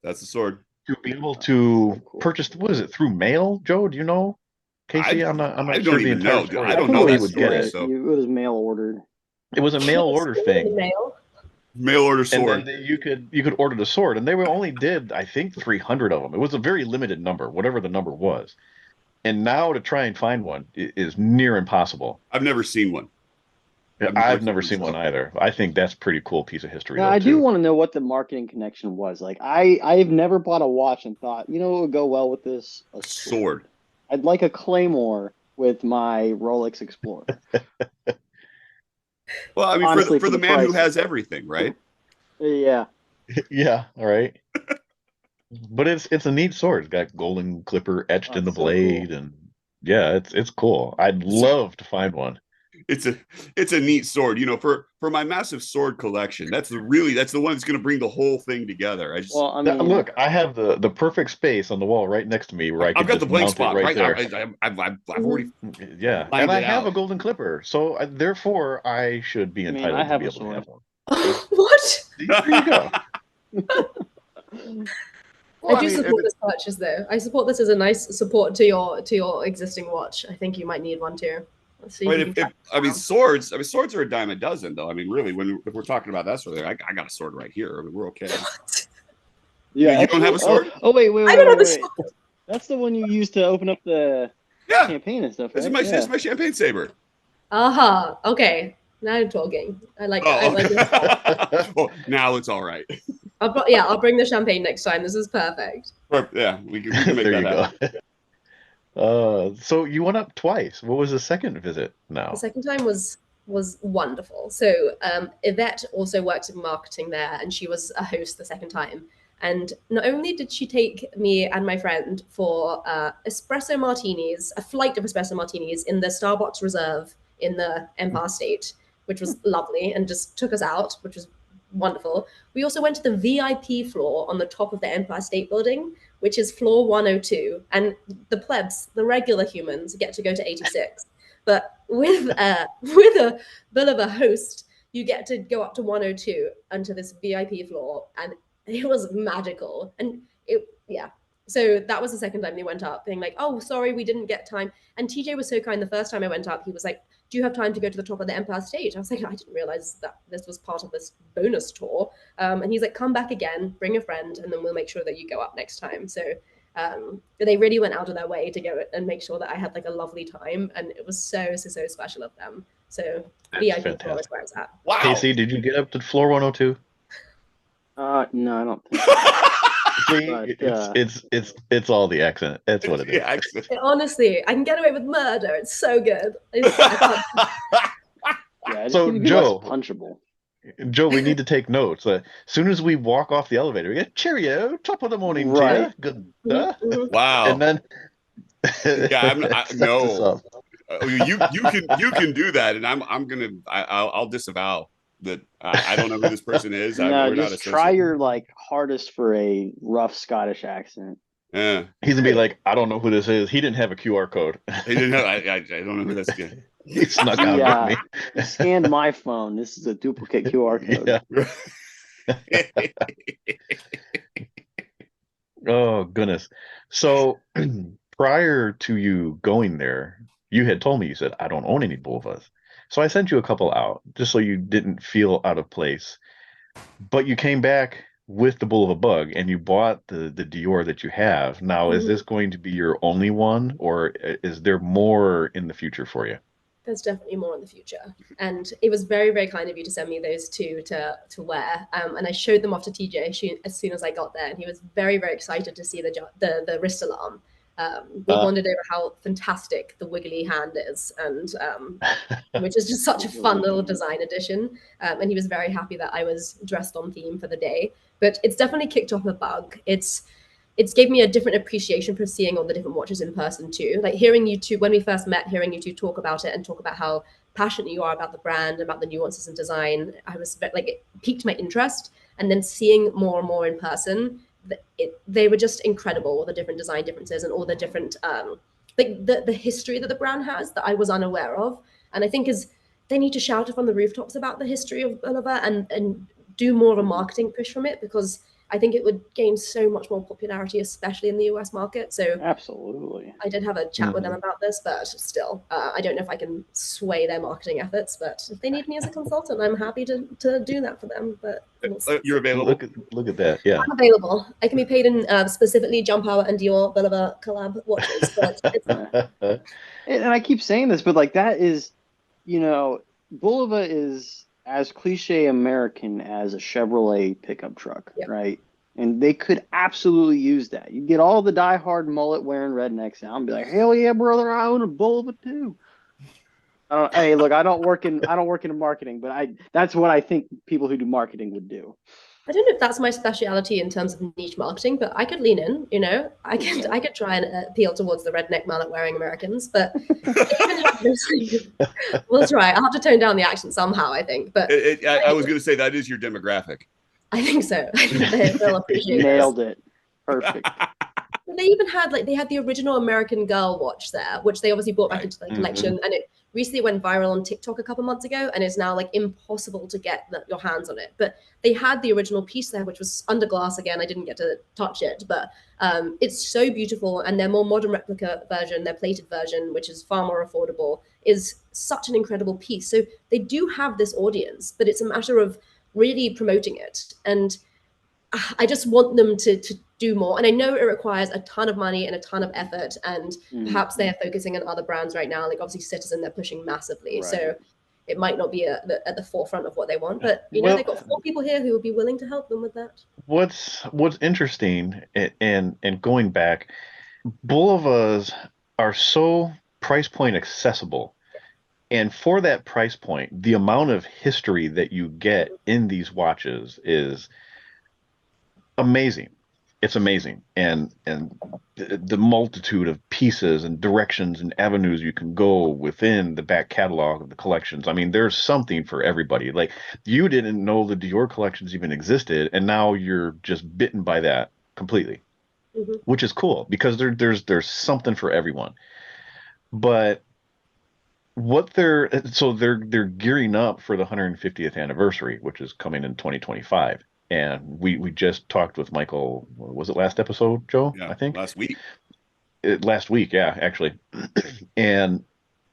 That's the sword. to be able to purchase, what is it, through mail, Joe? Do you know? Casey, I'm not I sure don't the even entire know. story. I don't think know we that would get story. it. So It was mail ordered. It was a mail order thing. Mail. mail order And sword. then you could order the sword, and they were only did, I think, 300 of them. It was a very limited number, whatever the number was. And now to try and find one is near impossible. I've never seen one. I've never seen one either. I think that's a pretty cool piece of history. Now, though, I do too. want to know what the marketing connection was. Like, I've never bought a watch and thought, you know, what would go well with this? A Sword. I'd like a claymore with my Rolex Explorer. Well, I mean, Honestly, for the man price. who has everything, right? Yeah. Yeah, all right. But it's a neat sword. It's got golden clipper etched Oh, in the it's so blade, cool. and yeah, it's cool. I'd love to find one. It's a neat sword. You know, for my massive sword collection, that's the one that's going to bring the whole thing together. I just Well, I Now, mean, look, I have the perfect space on the wall right next to me where I I've could got the just blank mount it spot right right. there. I've already Yeah, lined and I it have out. a golden clipper, so therefore I should be I entitled to have be a able to sword. have one. What? See, there you go. Well, I do mean, support this purchase though. I support this as a nice support to your existing watch. I think you might need one too. Let's see I mean, if you can track this down. swords are a dime a dozen, though. I mean, really, if we're talking about that sort of thing, I got a sword right here. I mean, we're okay. Yeah, You don't have a sword? Oh, wait. I don't have a sword. That's the one you use to open up the Yeah, champagne and stuff, this right? is my champagne saber. Aha. Okay. Now I'm talking. I like Oh, I like this. okay. Well, now it's all right. I'll bring the champagne next time. This is perfect. Yeah, we can make There that you happen. go. So you went up twice. What was the second visit now? The second time was wonderful. So Yvette also worked in marketing there, and she was a host the second time. And not only did she take me and my friend for espresso martinis, a flight of espresso martinis in the Starbucks Reserve in the Empire State, which was lovely, and just took us out, which was wonderful. We also went to the VIP floor on the top of the Empire State Building, which is floor 102, and the plebs, the regular humans, get to go to 86. But with a Bulova host, you get to go up to 102 onto this VIP floor, and it was magical. And so that was the second time they went up, being like, "Oh, sorry, we didn't get time." And TJ was so kind. The first time I went up, he was like, "Do you have time to go to the top of the Empire State?" I was like, "I didn't realize that this was part of this bonus tour." And he's like, "Come back again, bring a friend, and then we'll make sure that you go up next time." So they really went out of their way to go and make sure that I had like a lovely time, and it was so special of them. So That's VIP floor is fantastic. where it's at. Wow. Casey, did you get up to floor 102? No, I don't think so. See, But, it's all the accent. That's what it is. Yeah, accent. Honestly, I can get away with murder. It's so good. Yeah, So, so Joe- Joe, punchable. Joe, we need to take notes. As soon as we walk off the elevator, we get cheerio, top of the morning to Right. you. Good. Mhm. Wow. And then Yeah, sets no. us up. You can do that, and I'll disavow that. I don't know who this person is. No, we're not just try associated. your like hardest for a rough Scottish accent. Yeah, He's gonna be like, I don't know who this is. He didn't have a QR code. he didn't know. I don't know who that's. He snuck out Yeah. with He scanned my phone. This is a duplicate QR me. code. Yeah. Oh goodness. So prior to you going there, you had told me, you said, I don't own any Bulovas. So I sent you a couple out just so you didn't feel out of place. But you came back with the Bulova bug and you bought the Dior that you have. Now, is this going to be your only one, or is there more in the future for you? There's definitely more in the future, and it was very, very kind of you to send me those two to wear. And I showed them off to TJ as soon as I got there, and he was very, very excited to see the wrist alarm. We wondered over how fantastic the wiggly hand is, and which is just such a fun little design addition. And he was very happy that I was dressed on theme for the day. But it's definitely kicked off a bug. It's gave me a different appreciation for seeing all the different watches in person too. Like hearing you two, when we first met, hearing you two talk about it and talk about how passionate you are about the brand, about the nuances in design, I was like, it piqued my interest. And then seeing more and more in person, they were just incredible, all the different design differences and all the different, like the history that the brand has that I was unaware of. And I think they need to shout it from the rooftops about the history of Bulova and do more of a marketing push from it, because I think it would gain so much more popularity, especially in the US market. So Absolutely. I did have a chat with them about this, but still, I don't know if I can sway their marketing efforts. But if they need me as a consultant, I'm happy to do that for them. But You're available. Look at that. Yeah. I'm available. I can be paid in specifically Jump Hour and Dior Bulova collab watches. But it's, And I keep saying this, but like that is, Bulova is as cliche American as a Chevrolet pickup truck, Yeah. right? And they could absolutely use that. You get all the diehard mullet wearing rednecks out and be like, hell yeah, brother, I own a Bulova too. Hey, look, I don't work in marketing, but that's what I think people who do marketing would do. I don't know if that's my speciality in terms of niche marketing, but I could lean in. I could try and appeal towards the redneck mallet wearing Americans, but we'll try. I'll have to tone down the accent somehow, I think. But I was going to say that is your demographic. I think so. I think they'll appreciate Nailed it. Perfect. They even had they had the original American Girl watch there, which they obviously brought back into the collection, and it recently went viral on TikTok a couple months ago, and is now impossible to get your hands on it. But they had the original piece there, which was under glass again. I didn't get to touch it, but it's so beautiful. And their more modern replica version, their plated version, which is far more affordable, is such an incredible piece. So they do have this audience, but it's a matter of really promoting it. And I just want them to do more. And I know it requires a ton of money and a ton of effort. And perhaps they are focusing on other brands right now. Obviously Citizen, they're pushing massively. Right. So it might not be at the forefront of what they want. But, they've got 4 people here who would be willing to help them with that. What's interesting, and going back, Bulovas are so price point accessible. And for that price point, the amount of history that you get in these watches is amazing. It's amazing. And the multitude of pieces and directions and avenues you can go within the back catalog of the collections. I mean, there's something for everybody. You didn't know the Dior collections even existed, and now you're just bitten by that completely, which is cool because there's something for everyone. But what they're gearing up for the 150th anniversary, which is coming in 2025. And we just talked with Michael, was it last episode, Joe? Yeah, I think last week. Last week, yeah, actually. And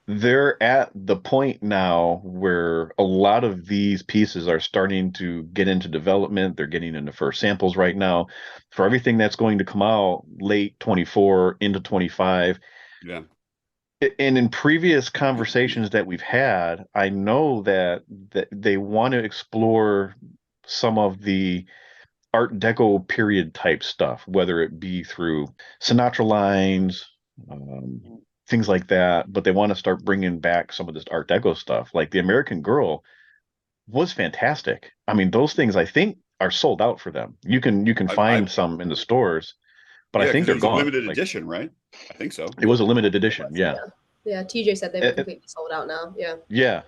they're at the point now where a lot of these pieces are starting to get into development. They're getting into first samples right now for everything that's going to come out late 24 into 25. Yeah. And in previous conversations that we've had, I know that they want to explore some of the Art Deco period type stuff, whether it be through Sinatra lines, things like that. But they want to start bringing back some of this Art Deco stuff. Like the American Girl was fantastic. I mean, those things I think are sold out for them. You can find some in the stores, but I think they're gone. Limited edition, right? I think so. It was a limited edition, yeah. Yeah, TJ said they were completely sold out now. Yeah.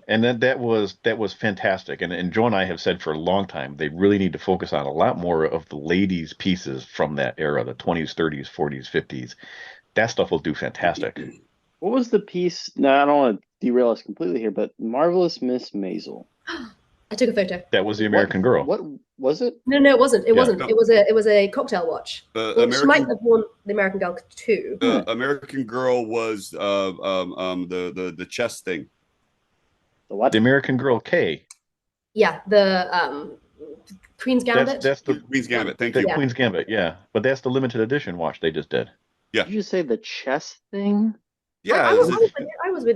And then that was fantastic. And Joe and I have said for a long time they really need to focus on a lot more of the ladies' pieces from that era, the 20s, 30s, 40s, 50s. That stuff will do fantastic. What was the piece? No, I don't want to derail us completely here, but Marvelous Miss Maisel. I took a photo. That was the American Girl. What was it? No, it wasn't. It wasn't. No. It was a cocktail watch. She might have worn the American Girl too. American Girl was the chess thing. The what? The American Girl K. Yeah, the Queen's Gambit. That's the Queen's Gambit. Thank you. Queen's Gambit. Yeah, but that's the limited edition watch they just did. Yeah. Did you say the chess thing? Yeah, I was with you. It was a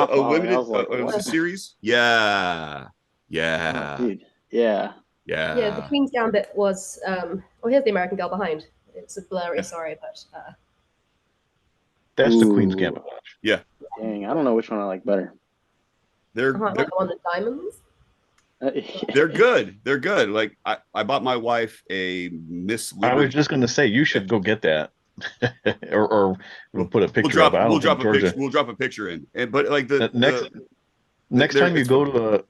limited. It was a series. Yeah. Oh, dude. Yeah. Yeah, the Queen's Gambit was. Here's the American Girl behind. It's a blurry, sorry, but. That's the Queen's Gambit watch. Yeah. Dang, I don't know which one I like better. They're the one with diamonds. They're good. They're good. Like I bought my wife a Miss Liberty. I was just going to say you should go get that. or we'll put a picture up. We'll drop a picture in. But like next time you go to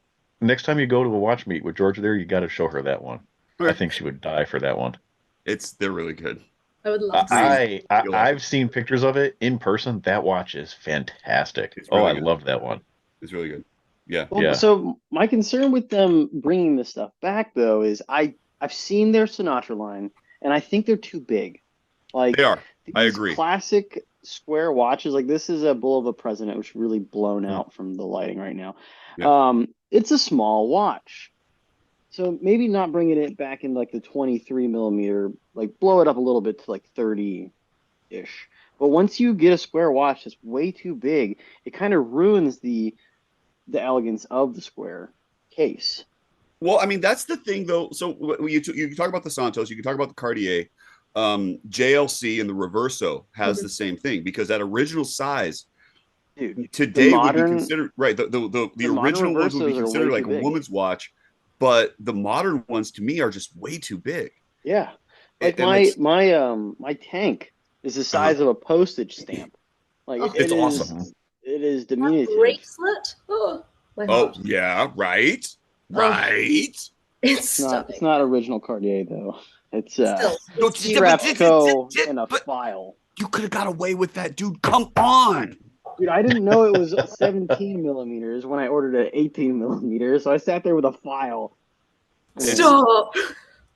a watch meet with Georgia there, you got to show her that one. I think she would die for that one. They're really good. I would love to. I've seen pictures of it in person. That watch is fantastic. Really good. I love that one. It's really good. Yeah. Well, Yeah. so my concern with them bringing this stuff back, though, is I've seen their Sinatra line, and I think they're too big. They Like are. I these agree. classic square watches, like this is a Bulova President, which is really blown Mm. out from the lighting right now. Yeah. It's a small watch. So maybe not bringing it back in like the 23 millimeter, like blow it up a little bit to like 30-ish. But once you get a square watch that's way too big, it kind of ruins the elegance of the square case. Well, I mean, that's the thing, though. So you can talk about the Santos, you can talk about the Cartier. JLC and the Reverso has the same thing because that original size Dude, today would be considered right. The modern original ones would be Reversos are considered way like too a big. woman's watch, but the modern ones to me are just way too big. Yeah. Like And like, my tank is the size of a postage stamp. Like Oh. it's awesome. It is That diminutive. bracelet. Oh, my Oh heart. yeah, right, Oh. right. It's stunning. It's not original Cartier though. It's Still, No, it's Strapco and a but file. you could have got away with that, dude. Come on. Dude, I didn't know it was 17 millimeters when I ordered an 18 millimeter, so I sat there with a file. Stop.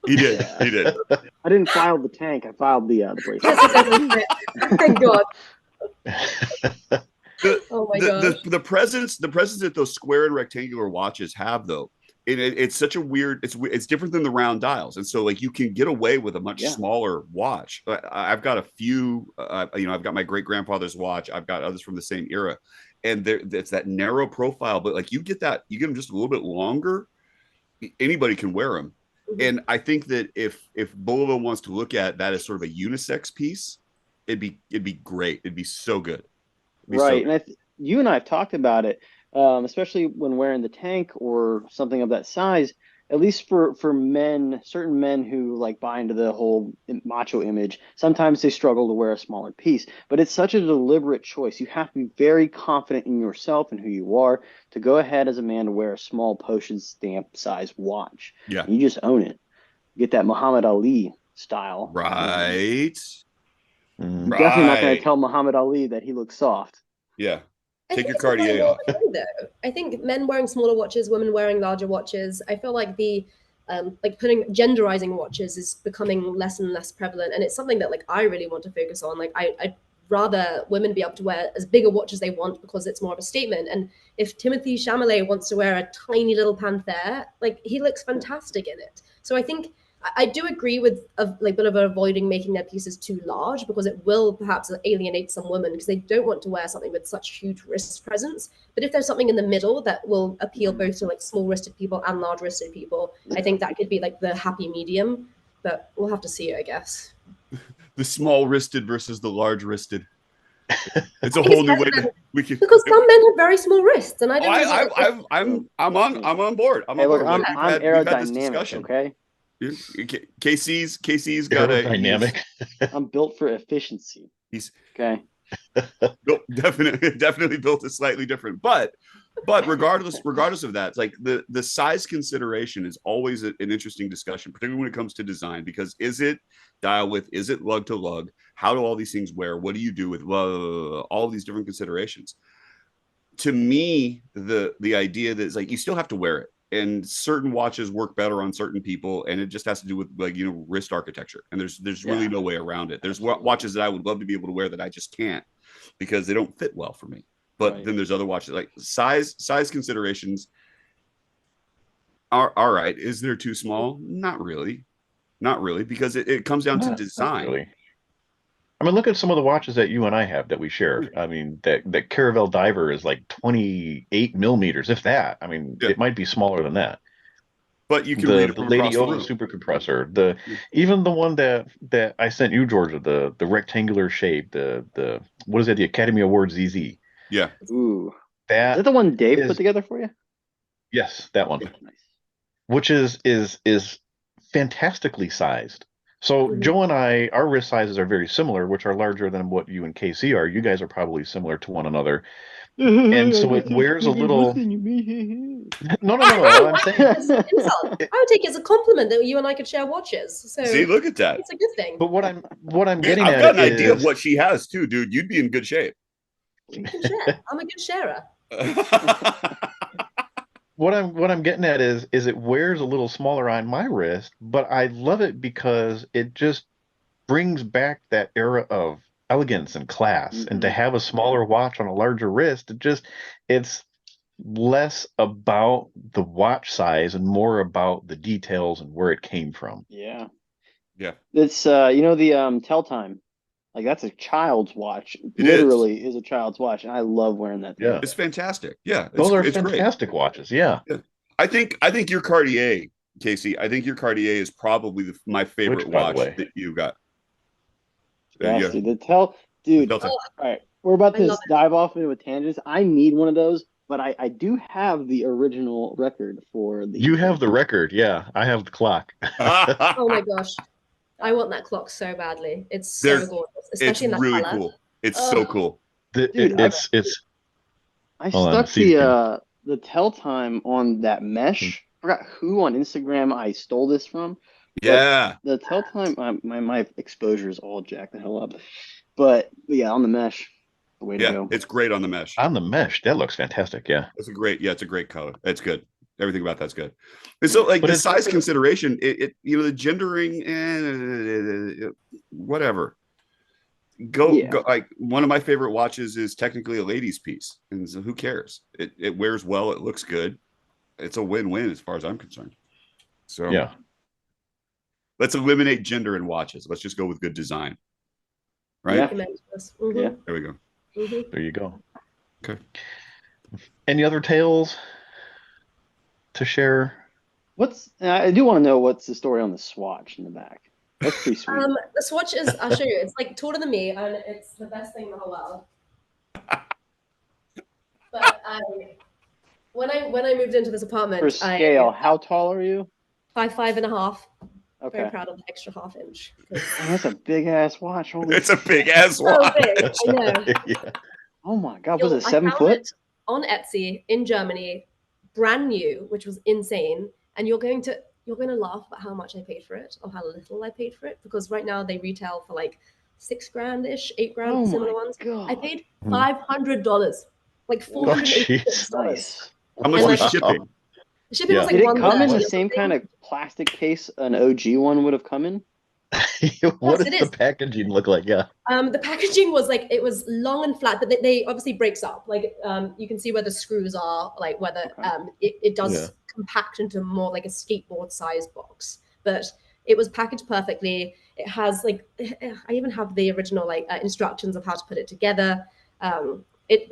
He did. Yeah. He did. I didn't file the tank. I filed the bracelet. Yes, thank God. Oh my gosh. The presence that those square and rectangular watches have, though, it's such a weird. It's different than the round dials, and so like you can get away with a much smaller watch. I've got a few. I've got my great grandfather's watch. I've got others from the same era, and it's that narrow profile. But like you get them just a little bit longer. Anybody can wear them, and I think that if Bulova wants to look at that as sort of a unisex piece, it'd be great. It'd be so good. Right, and you and I have talked about it, especially when wearing the tank or something of that size. At least for men, certain men who like buy into the whole macho image, sometimes they struggle to wear a smaller piece. But it's such a deliberate choice. You have to be very confident in yourself and who you are to go ahead as a man to wear a small postage stamp size watch. Yeah, you just own it. Get that Muhammad Ali style. Right. You're definitely not going to tell Muhammad Ali that he looks soft. Yeah. I Take think your it's Cartier becoming off. more of a thing, though. I think men wearing smaller watches, women wearing larger watches. I feel like the like genderizing watches is becoming less and less prevalent, and it's something that like I really want to focus on. Like I'd rather women be able to wear as big a watch as they want because it's more of a statement. And if Timothy Chalamet wants to wear a tiny little Panthère, like he looks fantastic in it. So I think I do agree with like Bulova avoiding making their pieces too large because it will perhaps alienate some women because they don't want to wear something with such huge wrist presence. But if there's something in the middle that will appeal both to like small wristed people and large wristed people, I think that could be like the happy medium. But we'll have to see, I guess. The small wristed versus the large wristed. It's a whole new way because some men have very small wrists, and I don't. I'm on board. I'm aerodynamic. Okay. KC's got dynamic. I'm built for efficiency. He's okay. Definitely built it slightly different, but regardless of that, it's like the size consideration is always an interesting discussion, particularly when it comes to design, because is it dial width, is it lug to lug, how do all these things wear, what do you do with all these different considerations? To me, the idea that it's like you still have to wear it, and certain watches work better on certain people, and it just has to do with like wrist architecture, and there's really no way around it. There's watches that I would love to be able to wear that I just can't because they don't fit well for me. But then there's other watches like size considerations are all right. Is there too small? Not really, because it comes down to design. Really. I mean, look at some of the watches that you and I have that we share. I mean, that Caravel Diver is like 28 millimeters, if that. I mean, it might be smaller than that. But you can read it from the Lady across the Oval room. super compressor, even the one that I sent you, Georgia, the rectangular shape, the what is that? The Academy Awards ZZ. Yeah. Ooh. Is that the one Dave put together for you? Yes, that one. Nice. Which is fantastically sized. So Joe and I, our wrist sizes are very similar, which are larger than what you and KC are. You guys are probably similar to one another. And so it wears a little. No. I'm saying I would take it as a compliment that you and I could share watches. So see, look at that. It's a good thing. But what I'm getting I've at got an is, idea of what she has too, dude. You'd be in good shape. You can share. I'm a good sharer. what I'm getting at is it wears a little smaller on my wrist, but I love it because it just brings back that era of elegance and class. And to Mhm. have a smaller watch on a larger wrist, it's less about the watch size and more about the details and where it came from. Yeah. Yeah, It's the tell time. Like that's a child's watch. it is. Literally is a child's watch, and I love wearing that thing. Yeah. It's fantastic. Yeah, Those are it's great. fantastic watches. Yeah. Yeah. I think your Cartier, Casey. I think your Cartier is probably my favorite Which, by the watch way? that you got. Yes, Yeah, dude. Dude. Delta. Oh, All right, we're about I to love it. dive off into a tangent. I need one of those, but I do have the original record for the. You have the record. Yeah. I have the clock. Oh my gosh. I want that clock so badly. It's so They're- gorgeous, It's especially in that really color. cool. It's so Ugh. cool. The- Dude, it's I Hold on, stuck see if the tell time on that mesh. Forgot who on Instagram I stole this from. Yeah, The tell time, my exposure is all jacked the hell up. But yeah, on the mesh, the way to yeah. go. It's great on the mesh. on the mesh. That looks fantastic. Yeah. It's a great color. It's good. Everything about that's good. And so, like But the it's size consideration, the gendering, whatever. Go, Yeah. go. Like one of my favorite watches is technically a ladies' piece, and so who cares? It wears well. It looks good. It's a win-win as far as I'm concerned. So Yeah. let's eliminate gender in watches. Let's just go with good design. Right? Yeah. Recommend this. Mhm, Yeah. There we go. mhm. There you go. Okay. Any other tales to share? I do want to know what's the story on the swatch in the back. That's pretty sweet. The swatch is, I'll show you. It's like taller than me, and it's the best thing in the whole world. But when I moved into this apartment, For scale, how tall are you? 5'5.5". Okay. Very proud of the extra half inch. 'Cause Man, that's a big ass watch. Holy It's a big ass so watch. big, I know. Yeah. Oh my god, was You'll- it 7 I found foot? it on Etsy in Germany, brand new, which was insane. And you're going to laugh at how much I paid for it, or how little I paid for it, because right now they retail for like $6,000-ish, $8,000 Oh for similar my ones. god. I paid Hmm. $500, like Oh, $486. Nice. How much And was like- shipping? Shipping was Yeah. like Did it come in 130 the or same something. kind of plastic case an OG one would have come in? What Yes, does it the is. packaging look like? Yeah. The packaging was like, it was long and flat, but they obviously breaks up. Like you can see where the screws are, like whether Okay. it does Yeah. compact into more like a skateboard size box. But it was packaged perfectly. It has like, I even have the original like instructions of how to put it together.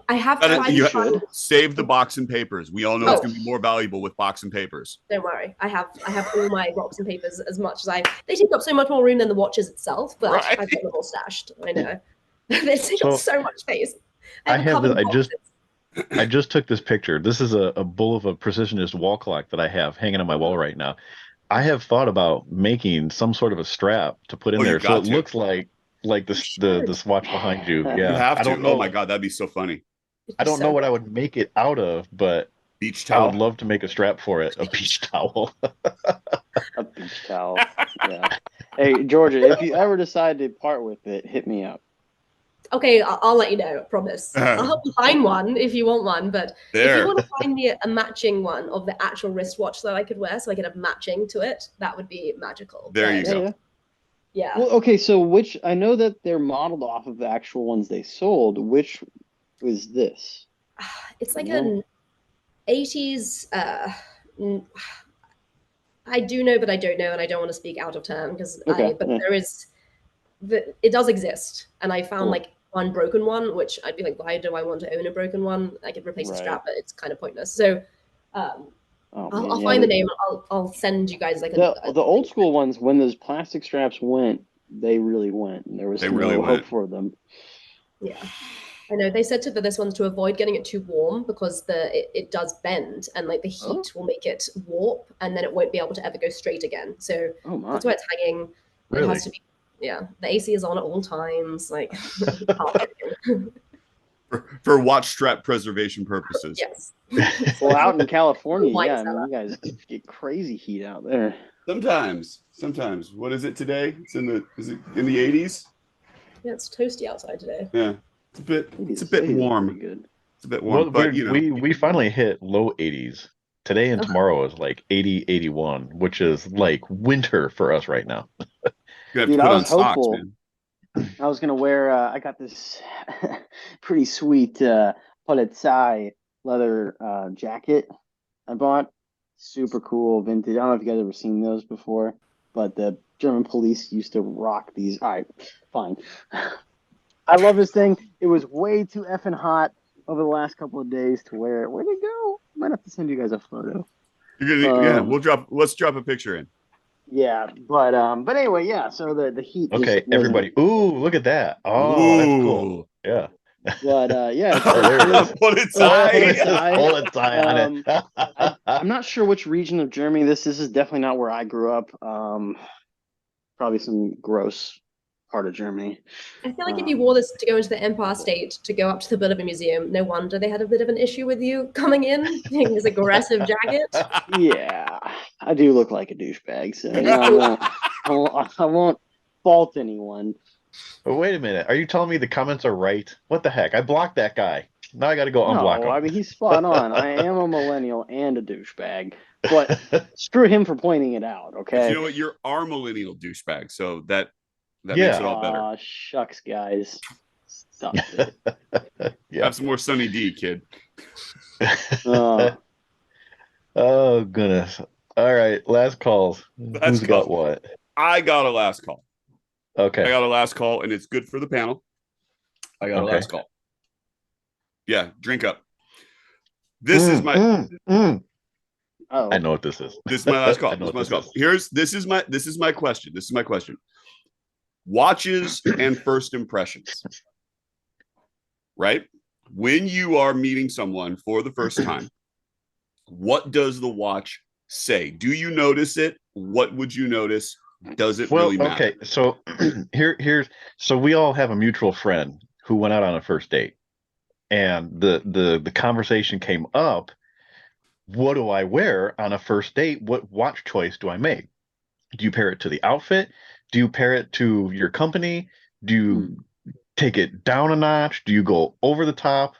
I have Gotta- tried you to find. Save the box and papers. We all know it's Oh. going to be more valuable with box and papers. Don't worry, I have all my box and papers as much as they take up so much more room than the watches itself, but Right. I've got them all stashed. I know. They take So, up so much space. I a have cupboard this- of I just- boxes. I just took this picture. This is a Bulova precisionist wall clock that I have hanging on my wall right now. I have thought about making some sort of a strap to put in Oh, you there so got it to. looks like the should. swatch behind you. You Yeah. You have I to. don't know. Oh my god, that'd be so funny. I don't know what I would make it out of, but Beach I towel. would love to make a strap for it. A beach towel. A beach towel. Yeah. Hey, Georgia, if you ever decide to part with it, hit me up. Okay, I'll let you know. I promise. I'll help you find one if you want one. But if There. you want to find me a matching one of the actual wristwatch that I could wear, so I could have matching to it, that would be magical. There you But, go. Yeah. Yeah. Well, okay, so which I know that they're modeled off of the actual ones they sold. Which is this? It's like Yeah. an 80s. I do know, but I don't know, and I don't want to speak out of turn because Okay, but yeah. there is, it does exist, and I found Cool. like one broken one, which I'd be like, why do I want to own a broken one? I could replace the Right. strap, but it's kind of pointless. So Oh, I'll man, find yeah, the name. I'll send you guys like The old school ones, when those plastic straps went, they really went. And there was They no really hope went. for them. Yeah, I know. They said for this one to avoid getting it too warm because it does bend and like the heat Oh. will make it warp and then it won't be able to ever go straight again. So Oh my! that's why it's hanging. It Really? has to be. Yeah, the AC is on at all times. Like, For watch strap preservation purposes. yes. Well, out in California, White yeah, I mean, seller. you guys get crazy heat out there. Sometimes. What is it today? Is it in the 80s? Yeah, it's toasty outside today. Yeah. It's a bit It is warm. pretty good. It's a bit warm. Well, but you know, we finally hit low 80s Today and tomorrow is like 80, 81, which is like winter for us right now. You have Dude, to I put was on socks, hopeful. man. I was gonna wear. I got this pretty sweet Polizei leather jacket I bought. Super cool, vintage. I don't know if you guys ever seen those before, but the German police used to rock these. All right, fine. I love this thing. It was way too effing hot over the last couple of days to wear it. Where'd it go? Might have to send you guys a photo. Yeah, Um, let's drop a picture in. yeah, but anyway, yeah. So the heat just Okay, wasn't. everybody. Ooh, look at that. Oh, that's cool. Ooh. Yeah. But yeah, Oh, there it is. What it's Oh, it Polizei. says pull it tie on I'm not sure which region of Germany this is. This is definitely not where I grew up. Probably some gross part of Germany. I feel like if you wore this to go into the Empire State to go up to the Bulova Museum, no wonder they had a bit of an issue with you coming in in this aggressive jacket. Yeah, I do look like a douchebag, so you know, I won't fault anyone. But wait a minute. Are you telling me the comments are right? What the heck? I blocked that guy. Now I got to go unblock No, I him. mean he's spot on. I am a millennial and a douchebag, but screw him for pointing it out. But Okay. you know what? You're our millennial douchebag, so that Yeah. makes it all better. Aw, shucks, guys. Stop it. Yeah. Have some more Sunny D, kid. Uh, Oh, goodness. All right. Last calls. Last Who's got call. what? I got a last call. I Okay. got a last call, and it's good for the panel. I got a Okay. last call. Yeah, drink up. This is my oh, I know what this is. this is my last call. I know This is my what last call. This is my question. This is my question. Watches and first impressions. Right? When you are meeting someone for the first time, what does the watch say? Do you notice it? What would you notice? Does it really matter? Okay. So so we all have a mutual friend who went out on a first date, and the conversation came up. What do I wear on a first date? What watch choice do I make? Do you pair it to the outfit? Do you pair it to your company? Do you take it down a notch? Do you go over the top?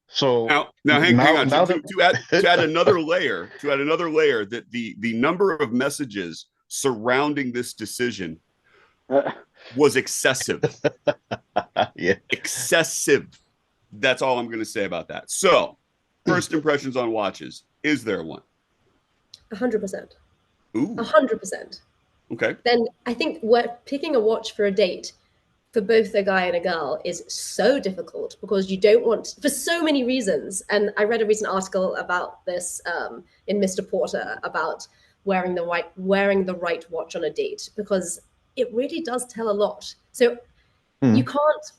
So now hang on. now To add another layer, that the number of messages surrounding this decision was excessive. yeah. Excessive. That's all I'm going to say about that. So, first impressions on watches. Is there one? 100%. Ooh. 100%. Okay. Then I think picking a watch for a date for both a guy and a girl is so difficult because you don't want, for so many reasons. And I read a recent article about this in Mr. Porter about wearing the right watch on a date because it really does tell a lot. So you can't.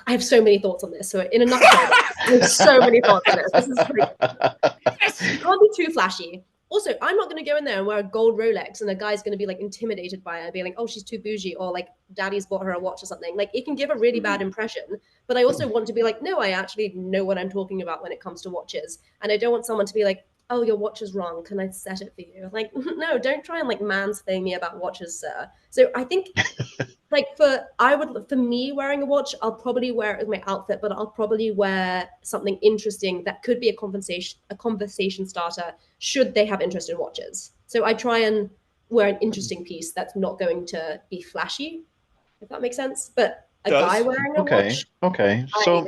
I have so many thoughts on this. So in a nutshell, there's so many thoughts on this. This is like, you can't be too flashy. Also, I'm not going to go in there and wear a gold Rolex and a guy's going to be like intimidated by it, being like, oh, she's too bougie, or like daddy's bought her a watch or something. Like it can give a really bad impression. But I also want to be like, no, I actually know what I'm talking about when it comes to watches. And I don't want someone to be like, oh, your watch is wrong. Can I set it for you? Like, no, don't try and like mansplain me about watches, sir. So I think like for me wearing a watch, I'll probably wear it with my outfit, but I'll probably wear something interesting that could be a conversation starter should they have interest in watches. So I try and wear an interesting piece that's not going to be flashy, if that makes sense. But guy wearing a watch, Okay. So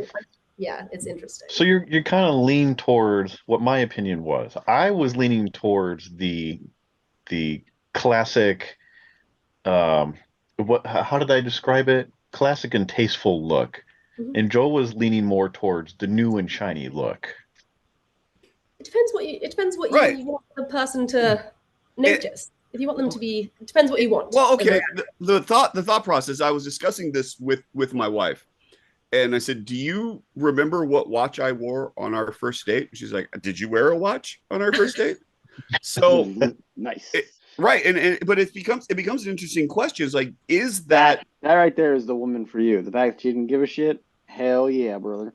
yeah, it's interesting. So you're kind of lean towards what my opinion was. I was leaning towards the classic how did I describe it? Classic and tasteful look. Mm-hmm. And Joe was leaning more towards the new and shiny look. It depends what you want the person to notice. If you want them to be, it depends what you want. Well, okay. The thought process. I was discussing this with my wife, and I said, "Do you remember what watch I wore on our first date?" She's like, "Did you wear a watch on our first date?" So nice. Right, but it becomes an interesting question. It's like, is that right there is the woman for you? The fact that you didn't give a shit, hell yeah, brother.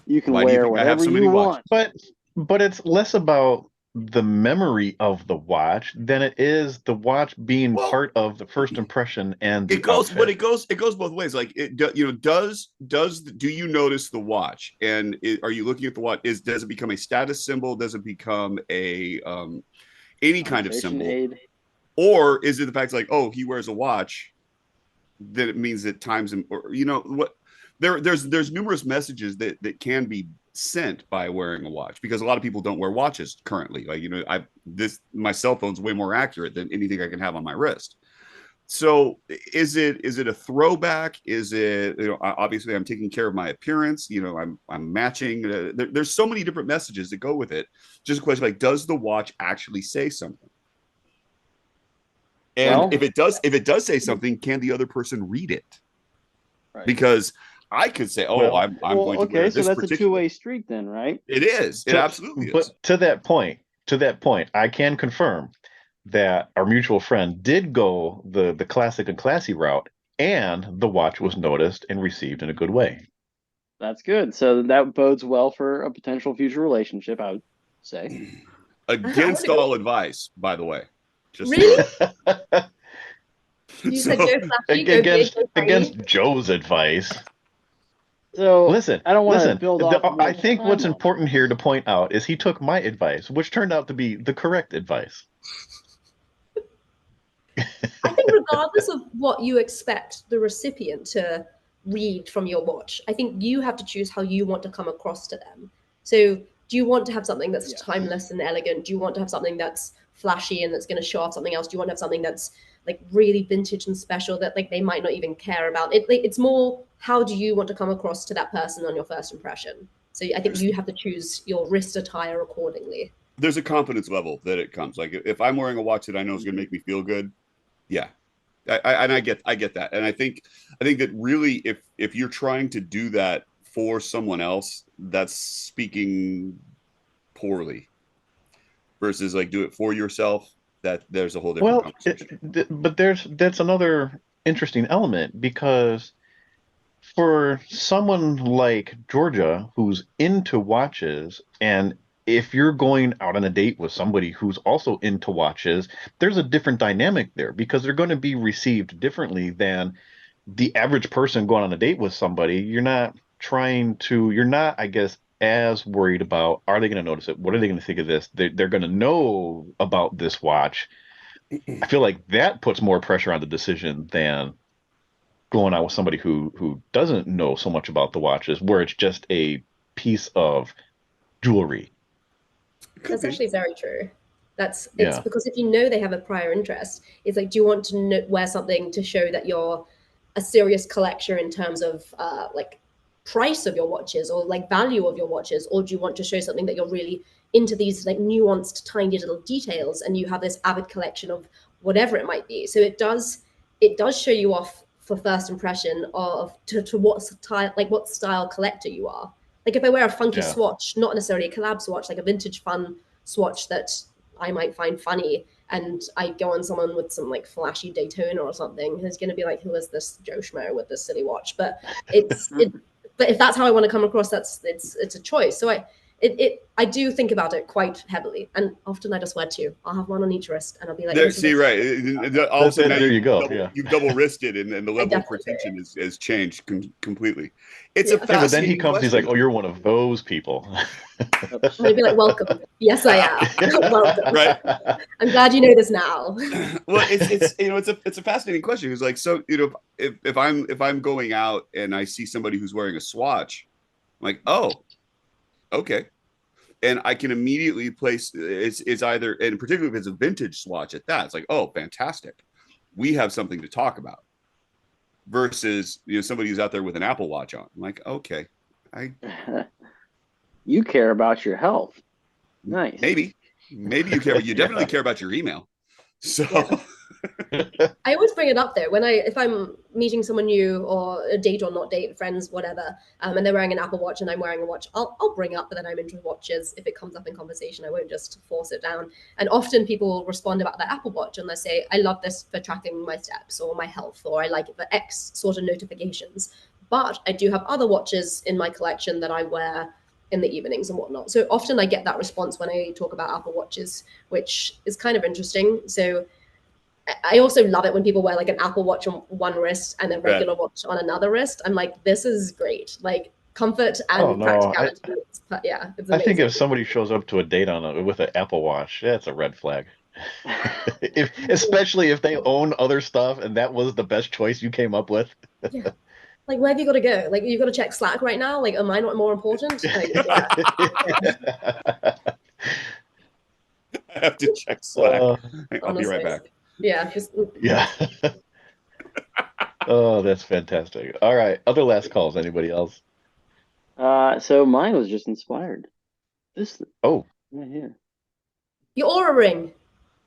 You can Why do you wear think I have whatever so many you watches? want. But it's less about the memory of the watch than it is the watch being Well, part of the first impression and the it goes, but outfit. it goes both ways. Like do you notice the watch, and are you looking at the watch? Does it become a status symbol? Does it become a any kind of Conversation symbol, aid. or is it the fact like, oh, he wears a watch, that it means that times him, or what? There's numerous messages that can be sent by wearing a watch, because a lot of people don't wear watches currently. Like, my cell phone's way more accurate than anything I can have on my wrist. So is it a throwback? Is it, obviously I'm taking care of my appearance, I'm matching, there's so many different messages that go with it. Just a question, like, does the watch actually say something? And Well, if it does say something, can the other person read it? right. Because I could say, oh, Well, I'm going to okay, wear so this that's a particular. two-way street then, right? It is. It absolutely But is. to that point, I can confirm that our mutual friend did go the classic and classy route, and the watch was noticed and received in a good way. That's good. So that bodes well for a potential future relationship, I would say. Against all advice, by the way. Just Really? so- You so- said go flashy, go big, go tiny. Against Joe's advice. So Listen, I don't want to listen. build off. of I what think what's I'm- important here to point out is he took my advice, which turned out to be the correct advice. I think regardless of what you expect the recipient to read from your watch, I think you have to choose how you want to come across to them. So do you want to have something that's Yes. timeless and elegant? Do you want to have something that's flashy and that's going to show off something else? Do you want to have something that's like really vintage and special that like they might not even care about? It's more, how do you want to come across to that person on your first impression? So I think you have to choose your wrist attire accordingly. There's a confidence level that it comes. Like, if I'm wearing a watch that I know is going to make me feel good, yeah, I get that, and I think that really, if you're trying to do that for someone else, that's speaking poorly, versus like do it for yourself. That there's a whole different Well, conversation. but that's another interesting element, because for someone like Georgia who's into watches, and if you're going out on a date with somebody who's also into watches, there's a different dynamic there, because they're going to be received differently than the average person going on a date with somebody. You're not, I guess, as worried about, are they going to notice it? What are they going to think of this? They're going to know about this watch. I feel like that puts more pressure on the decision than going out with somebody who doesn't know so much about the watches, where it's just a piece of jewelry. That's actually very true. It's Yeah. because if you know they have a prior interest, it's like, do you want to wear something to show that you're a serious collector in terms of like price of your watches or like value of your watches, or do you want to show something that you're really into these like nuanced, tiny little details, and you have this avid collection of whatever it might be? So it does show you off for first impression of to what style collector you are. Like if I wear a funky Yeah. swatch, not necessarily a collab swatch, like a vintage fun swatch that I might find funny, and I go on someone with some like flashy Daytona or something, who's going to be like, who is this Joe Schmo with this silly watch? But but if that's how I want to come across, it's a choice. So I do think about it quite heavily, and often I just wear two. I'll have one on each wrist, and I'll be like, There, this is see, a- right. All of a sudden, now There you go. Double, Yeah. you've double wristed, and the level of definitely pretension has changed completely. It's Yeah. a Yeah, but then he fascinating comes, he's like, question. "Oh, you're one of those people." I'm gonna be like, welcome. Yes, I am. Welcome. Right. I'm glad you know this now. Well, it's a fascinating question. It's like, so if I'm going out and I see somebody who's wearing a swatch, I'm like, oh, okay, and I can immediately place it's either, and particularly if it's a vintage swatch at that, it's like, oh, fantastic, we have something to talk about. Versus somebody who's out there with an Apple Watch on, I'm like, okay, You care about your health. Nice. maybe you care, but you definitely care about your email. So. Yeah. I always bring it up though if I'm meeting someone new, or a date or not date, friends, whatever, and they're wearing an Apple Watch and I'm wearing a watch, I'll bring up that I'm into watches. If it comes up in conversation, I won't just force it down. And often people will respond about their Apple Watch and they say, I love this for tracking my steps or my health, or I like it for X sort of notifications. But I do have other watches in my collection that I wear in the evenings and whatnot. So often I get that response when I talk about Apple Watches, which is kind of interesting. So I also love it when people wear like an Apple Watch on one wrist and a regular watch on another wrist. I'm like, this is great. Like comfort and practicality. It's I think amazing. if somebody shows up to a date with an Apple Watch, that's a red flag. Especially if they own other stuff and that was the best choice you came up with. Yeah. Like, where have you got to go? Like, you've got to check Slack right now? Like, am I not more important? Like, yeah. I have to check Slack. I'll honestly. be right back. Yeah. Yeah. Oh, that's fantastic. All right. Other last calls. Anybody else? So mine was just inspired. This. Oh. Right here. Your Aura Ring.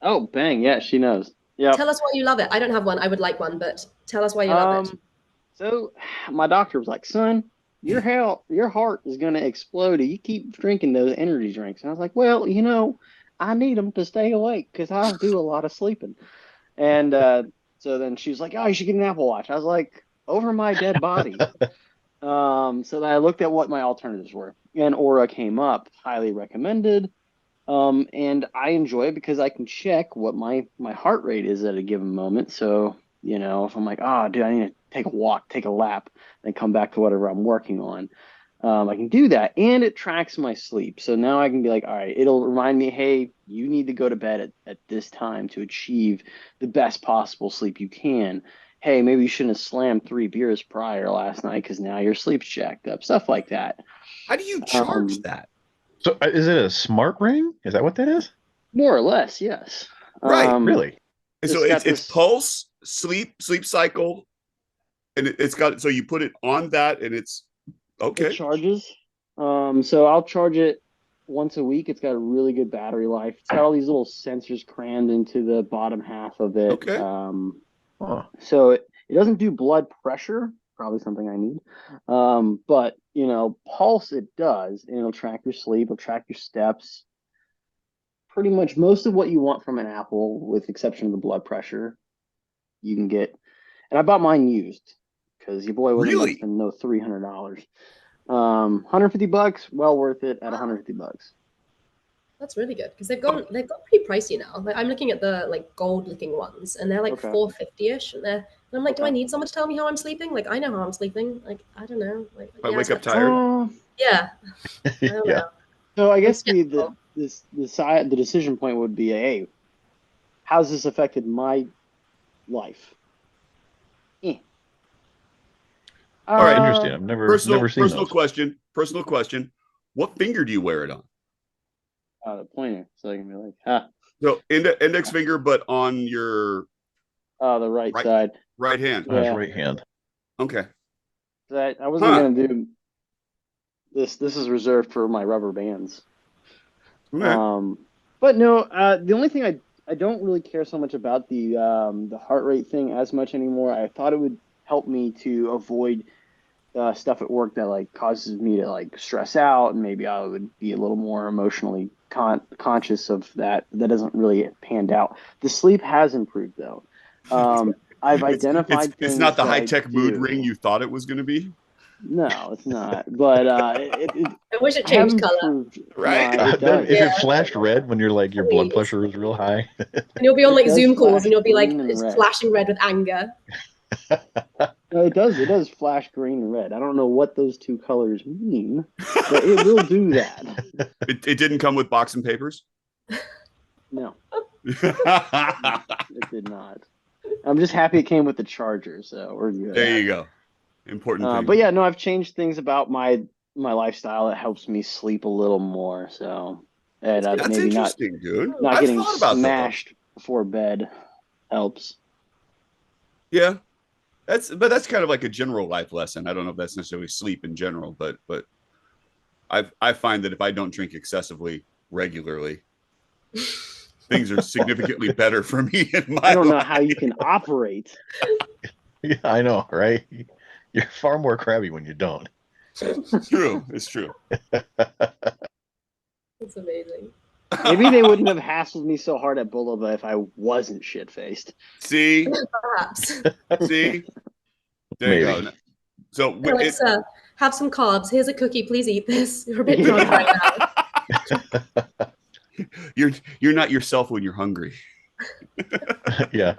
Oh, bang. Yeah, she knows. Yeah. Tell us why you love it. I don't have one. I would like one, but tell us why you love it. So my doctor was like, son, your heart is going to explode if you keep drinking those energy drinks. And I was like, well, you know, I need them to stay awake because I do a lot of sleeping. And so then she was like, oh, you should get an Apple Watch. I was like, over my dead body. So then I looked at what my alternatives were. And Aura came up, highly recommended. And I enjoy it because I can check what my heart rate is at a given moment. So, you know, if I'm like, oh, dude, I need to take a walk, take a lap, then come back to whatever I'm working on. I can do that. And it tracks my sleep. So now I can be like, all right, it'll remind me, hey, you need to go to bed at this time to achieve the best possible sleep you can. Hey, maybe you shouldn't have slammed 3 beers prior last night because now your sleep's jacked up. Stuff like that. How do you charge that? So is it a smart ring? Is that what that is? More or less, yes. Right. Really? And so it's pulse, sleep cycle, and it's got, so you put it on that and it's okay. It charges. So I'll charge it once a week. It's got a really good battery life. It's got all these little sensors crammed into the bottom half of it. Okay. So it doesn't do blood pressure, probably something I need. But you know, pulse it does, and it'll track your sleep, it'll track your steps. Pretty much most of what you want from an Apple, with exception of the blood pressure, you can get. And I bought mine used because your boy wasn't going to spend no $300. $150, well worth it at $150. That's really good because they've got pretty pricey now. Like I'm looking at the like gold looking ones, and they're like $450-ish, and I'm like, do I need someone to tell me how I'm sleeping? Like I know how I'm sleeping. Like I don't know. Like I wake up tired. Yeah. I don't know. So I guess the decision point would be, hey, how's this affected my life? All right, interesting. I've never seen Personal question. What finger do you wear it on? The pointer, so I can be like, ha. So index finger, but on your the right side, right hand. Yeah. Right hand. Okay. I wasn't gonna do this. This is reserved for my rubber bands. Okay. But no, the only thing I don't really care so much about the heart rate thing as much anymore. I thought it would help me to avoid stuff at work that like causes me to like stress out, and maybe I would be a little more emotionally conscious of that. That doesn't really panned out. The sleep has improved though. I've identified things. It's not the high-tech mood ring you thought it was going to be. No, it's not. But I wish it changed color. Right? If it flashed red when you're like your blood pressure is real high, and you'll be on like Zoom calls, and you'll be like it's flashing red with anger. No, it does. It does flash green and red. I don't know what those two colors mean, but it will do that. It didn't come with box and papers? No. It did not. I'm just happy it came with the charger, so we're good. There you go. Important thing. But yeah, no, I've changed things about my lifestyle that helps me sleep a little more. So and that's maybe interesting, dude. Not getting smashed before bed helps. Yeah. That's kind of like a general life lesson. I don't know if that's necessarily sleep in general, but I find that if I don't drink excessively regularly, things are significantly better for me in my I don't know life. how you can operate. Yeah, I know, right? You're far more crabby when you don't. It's true. It's true. It's amazing. Maybe they wouldn't have hassled me so hard at Bulova if I wasn't shit-faced. See? Perhaps. See? There you go. So Alexa, Have some carbs. Here's a cookie. Please eat this. You're a bit drunk right now. You're not yourself when you're hungry. Yeah.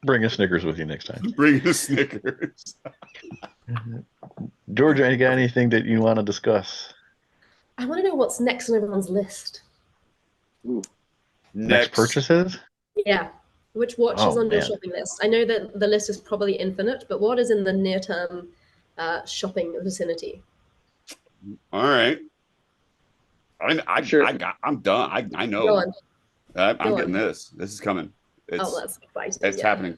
Bring a Snickers with you next time. Bring the Snickers. Georgia, you got anything that you want to discuss? I want to know what's next on everyone's list. Ooh. Next purchases? Yeah. Which watch is Oh, on your man. shopping list? I know that the list is probably infinite, but what is in the near-term shopping vicinity? All right. Sure. I'm done. I know. Go on. I'm Go getting on. this. This is coming. Oh, that's exciting. It's yeah. happening.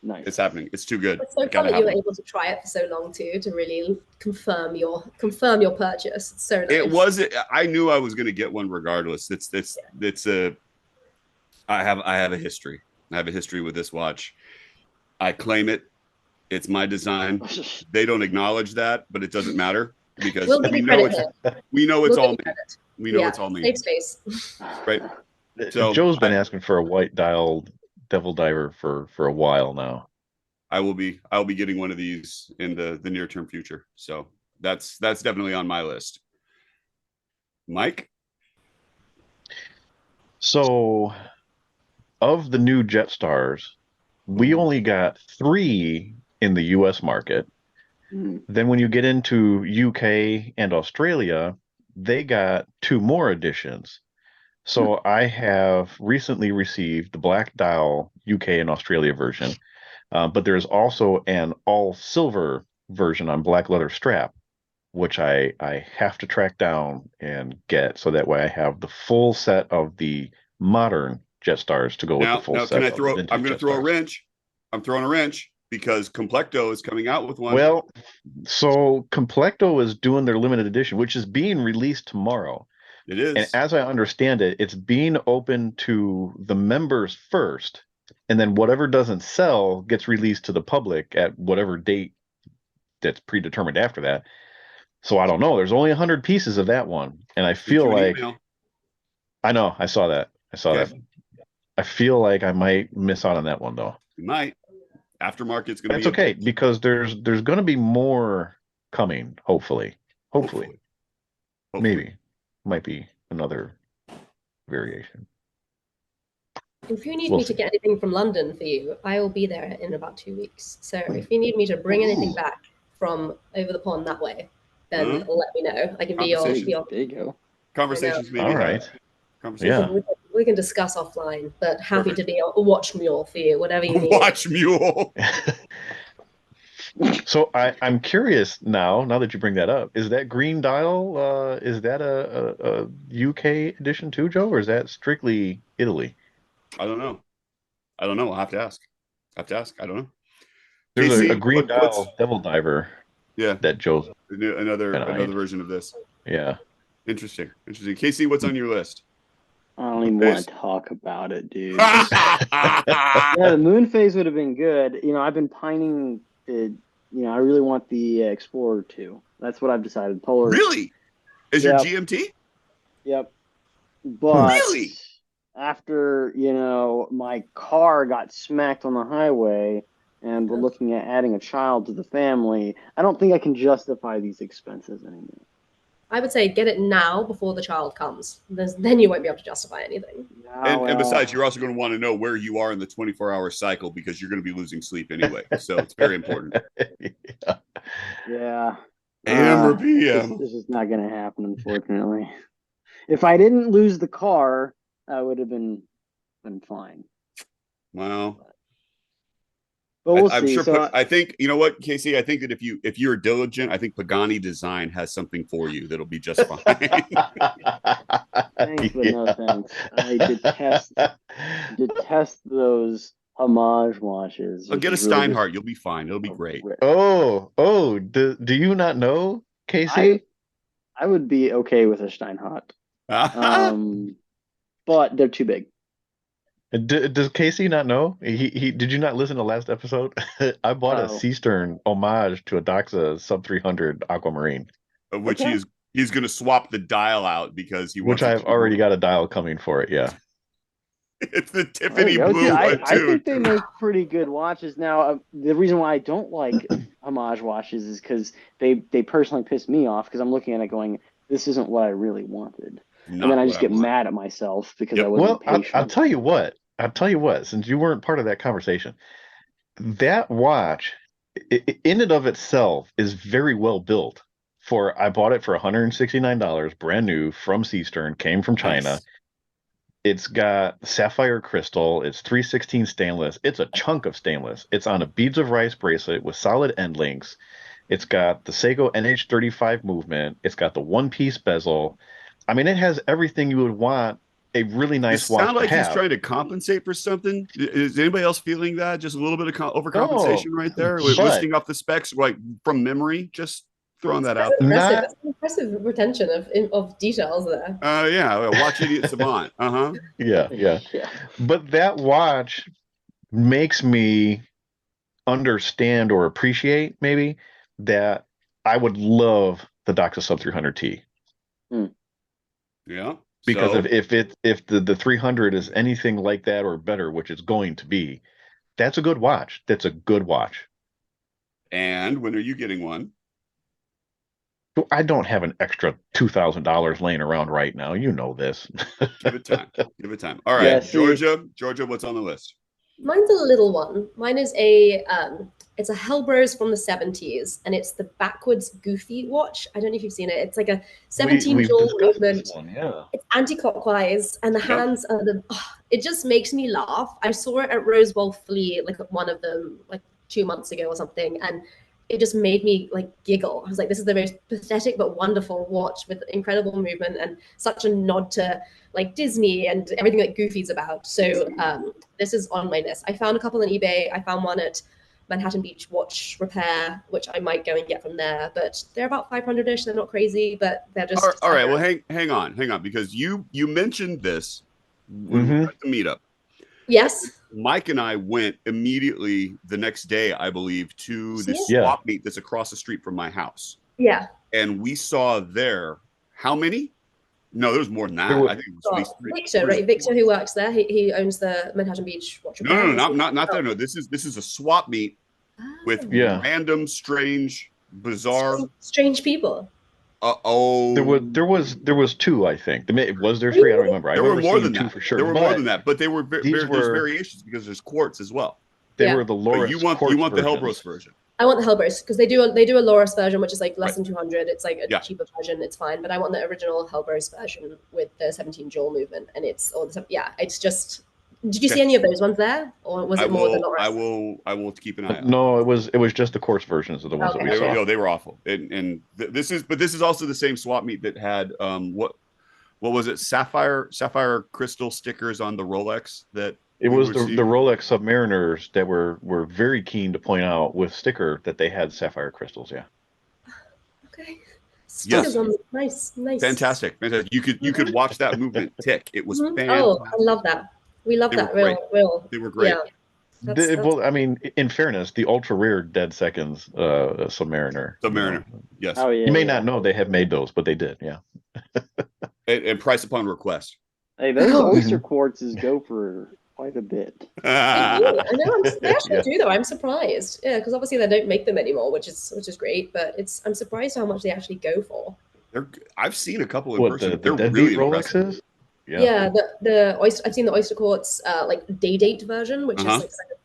Nice. It's happening. It's too good. It's so fun Gotta that you were have 'em. able to try it for so long too, to really confirm your purchase. It's so nice. It was. I knew I was going to get one regardless. It's a. I have a history. I have a history with this watch. I claim it. It's my design. They don't acknowledge that, but it doesn't matter because We'll give we you know credit it's here. we know it's We'll give all you me. credit. We know Yeah, it's all me. safe space. Right. So Joe's been asking for a white dialed Devil Diver for a while now. I'll be getting one of these in the near term future. So that's definitely on my list. Mike? So, of the new Jetstars, we only got 3 in the US market. Mm. Then when you get into UK and Australia, they got 2 more editions. So I have recently received the Black Dial UK and Australia version, but there's also an all silver version on black leather strap, which I have to track down and get, so that way I have the full set of the modern Jetstars to go with the full Now set. can I of throw? the vintage I'm going to throw a Jetstars. wrench. I'm throwing a wrench because Complecto is coming out with one. Well, so Complecto is doing their limited edition, which is being released tomorrow. It is. And as I understand it, it's being open to the members first, and then whatever doesn't sell gets released to the public at whatever date that's predetermined after that. So I don't know. There's only 100 pieces of that one, and I feel like I know. I saw that. Okay. That. I feel like I might miss out on that one though. You might. Aftermarket's going to be. That's okay because there's going to be more coming. Hopefully. Maybe. Might be another variation. If you need We'll me see. to get anything from London for you, I will be there in about 2 weeks. So if you need me to bring anything back from over the pond that way, then let me know. I can be your. There you go. Conversations maybe. All right. Conversations. Yeah. We can discuss offline, but happy to be a watch mule for you, whatever you need. Watch mule. So I'm curious now that you bring that up, is that green dial, is that a UK edition too, Joe, or is that strictly Italy? I don't know. I'll have to ask. I don't know. There's JC, a green what's- dial Devil Diver Yeah. that Joe's Another Behind. version of this. yeah. Interesting. Casey, what's on your list? I don't even want to talk about it, dude. Yeah, Yeah, the moon phase would have been good. I've been pining to, I really want the Explorer 2. That's what I've decided. Polar. Really? Is Yep. your GMT? Yep. But Really? after, my car got smacked on the highway and we're looking at adding a child to the family, I don't think I can justify these expenses anymore. I would say get it now before the child comes. Then you won't be able to justify anything. And besides, you're also going to want to know where you are in the 24-hour cycle because you're going to be losing sleep anyway. So it's very important. Yeah. AM or PM? This is not going to happen, unfortunately. If I didn't lose the car, I would have been fine. Wow. But we'll I'm see. sure. So I think you know what, Casey. I think that if you're diligent, I think Pagani Design has something for you that'll be just fine. thanks, but no thanks. I detest those homage watches. I'll get a Steinhardt. You'll be fine. It'll be great. Oh, do you not know, Casey? I would be okay with a Steinhardt. But they're too big. Does Casey not know? He did you not listen to last episode? I bought a Sea Stern homage to a Doxa Sub 300 Aquamarine, which he's going to swap the dial out because he wants. Which I've already got a dial coming for it. Yeah. It's the There Tiffany you go. blue See, one I too. think they make pretty good watches. Now, the reason why I don't like homage watches is because they personally piss me off because I'm looking at it going, this isn't what I really wanted. And then Not I what just I get want. mad at myself because I Yep. wasn't Well, patient. I'll tell you what. I'll tell you what. Since you weren't part of that conversation, that watch, in and of itself, is very well built. I bought it for $169, brand new from Seastern, came from China. Nice. It's got sapphire crystal. It's 316 stainless. It's a chunk of stainless. It's on a beads of rice bracelet with solid end links. It's got the Seiko NH35 movement. It's got the one-piece bezel. I mean, it has everything you would want a really Does nice it watch sound to like he's have. trying to compensate for something? Is anybody else feeling that? Just a little bit of overcompensation right there? We're but- listing off the specs like from memory, just throwing that out That's there. impressive. Not- That's an impressive retention of details there. Yeah, watch Idiot Savant. Uh-huh. Yeah. Yeah. But that watch makes me understand or appreciate maybe that I would love the Doxa Sub 300T. Yeah. Because So, if the 300 is anything like that or better, which it's going to be, that's a good watch. That's a good watch. and when are you getting one? I don't have an extra $2,000 laying around right now. You know this. Give it time. Give it time. All right, Yeah, see- Georgia, what's on the list? Mine's a little one. Mine is it's a Hellbros from the 70s, and it's the backwards goofy watch. I don't know if you've seen it. It's like a 17 We've jewel discussed movement. this one, yeah. It's anti-clockwise, and the hands are it just makes me laugh. I saw it at Rosewell Flea, like one of them, like 2 months ago or something, and it just made me like giggle. I was like, this is the most pathetic but wonderful watch with incredible movement and such a nod to like Disney and everything that Goofy's about. So this is on my list. I found a couple on eBay. I found one at Manhattan Beach Watch Repair, which I might go and get from there. But they're about 500-ish. They're not crazy, but they're just All right. Well, hang on, because you mentioned this when we were at the meetup. Yes. Mike and I went immediately the next day, I believe, to the Yeah. swap meet that's across the street from my house. Yeah. And we saw there, how many? No, there was more than that. There were- I think it was at least three. Victor, right? Victor, who works there, he owns the Manhattan Beach Watch Repair. No, not there. No, this is a swap meet with Yeah. random, strange, bizarre. strange people. There was two, I think. Was there three? I don't remember. I There were remember more seeing than two that. for sure. There were more but than that, but they were there's variations because there's quartz as well. They Yeah. were the But Loris. you want quartz the versions. Hellbros version. I want the Hellbros because they do a Loris version, which is like less Right. than 200. It's like a Yeah. cheaper version. It's fine, but I want the original Hellbros version with the 17 jewel movement, and it's it's just. Did you see Okay. any of those ones there, or was it more the Loris? I will keep an eye out. No, it was just the quartz versions of the ones Okay. that we saw. They were awful. This is also the same swap meet that had what was it? Sapphire crystal stickers on the Rolex that It we was were the seeing. Rolex Submariners that were very keen to point out with sticker that they had sapphire crystals. Yeah. Okay. Stickers Yes. on nice. Fantastic. You could watch that movement tick. It was Mhm. fantastic. Oh, I love that. We love They that. were Real. They were great. Yeah. That's- Well, I mean, in fairness, the ultra rare dead seconds Submariner. Submariner. Yes. Oh yeah. You may yeah. not know they have made those, but they did. Yeah. And price upon request. Hey, those Oh. oyster quartzes go for quite a bit. They do. I know. They actually Yeah. do, though. I'm surprised. Yeah, because obviously they don't make them anymore, which is great. But I'm surprised how much they actually go for. I've seen a couple in What person. the They're deadbeat really impressive. Rolexes? Yeah, the oyster. I've seen the oyster quartz like day date version, which Uh-huh. is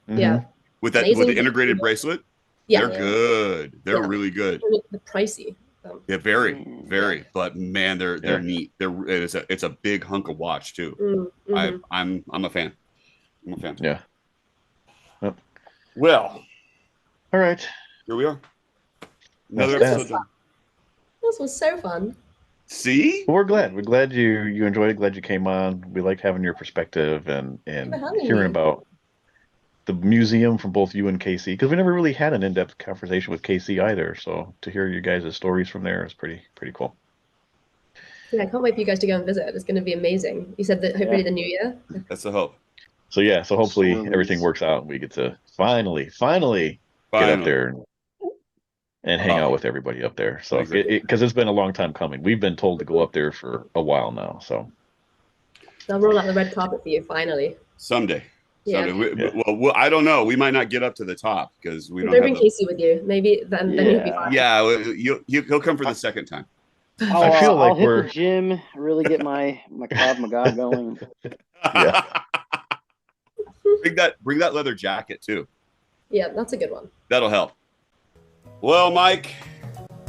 like Mhm. yeah, With the Amazing. integrated bracelet. yeah, They're good. They're Yeah. really good. the pricey. Yeah, very. But man, they're Yeah. neat. It's a big hunk of watch too. Mhm. I'm a fan. I'm a fan. Yeah. Yep. Well, All right. here we are. Another That's episode done. This was so fun. See? Well, we're glad. We're glad you enjoyed it. Glad you came on. We like having your perspective and for having hearing me. about the museum from both you and Casey, because we never really had an in-depth conversation with Casey either. So to hear you guys' stories from there is pretty cool. Yeah, I can't wait for you guys to go and visit. It's going to be amazing. You said that hopefully the new year. That's the hope. So yeah, so hopefully Swirlies. everything works out and we get to finally get up there and hang out with everybody up there. So Exactly. because it's been a long time coming. We've been told to go up there for a while now. So I'll roll out the red carpet for you finally. Someday. Yeah. Well, I don't know. We might not get up to the top because we don't Bring Casey with you. Maybe then he'll be fine. Yeah, he'll come for the second time. I feel like I'll hit we're the gym, really get my Krav Maga going. Yeah. Bring that leather jacket too. Yeah, that's a good one. That'll help. Well, Mike,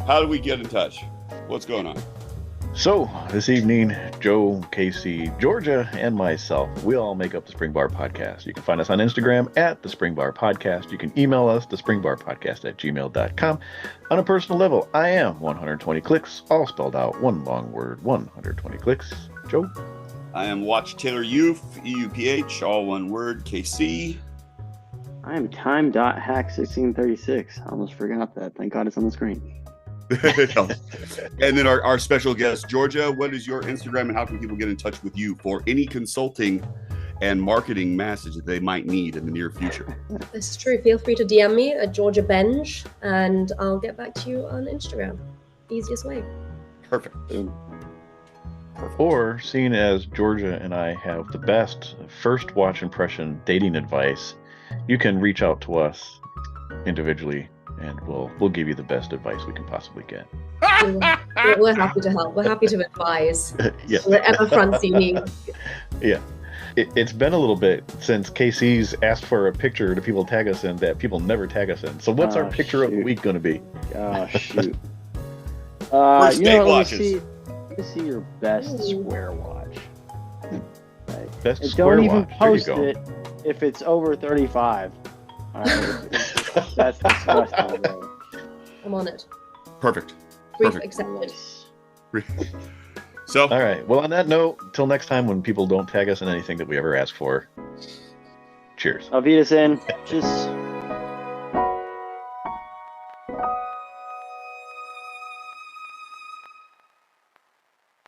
how do we get in touch? What's going on? So this evening, Joe, Casey, Georgia, and myself, we all make up the Spring Bar Podcast. You can find us on Instagram at the Spring Bar Podcast. You can email us, thespringbarpodcast@gmail.com. On a personal level, I am 120 clicks, all spelled out, one long word, 120 clicks. Joe? I am Watch Taylor Youth, EUPH, all one word, KC. I am time.hack1636. I almost forgot that. Thank God it's on the screen. And then our special guest, Georgia, what is your Instagram and how can people get in touch with you for any consulting and marketing message that they might need in the near future? This is true. Feel free to DM me at Georgia Benj and I'll get back to you on Instagram. Easiest way. Perfect. Or, seeing as Georgia and I have the best first watch impression dating advice, you can reach out to us individually and we'll give you the best advice we can possibly get. We're happy to help. We're happy to advise. Yeah. Whatever fronts you need. Yeah. It's been a little bit since KC's asked for a picture to people tag us in that people never tag us in. So what's our picture of the week going to be? Oh, shoot. First date watches. Let me see your best square watch. Right. Best And square don't even watch. post There you it if it's over 35. All right, that's disgusting, bro. I'm on it. Perfect. Brief Perfect. accepted. So, All right. Well, on that note, till next time when people don't tag us in anything that we ever ask for, cheers. Auf Wiedersehen. Tschüss.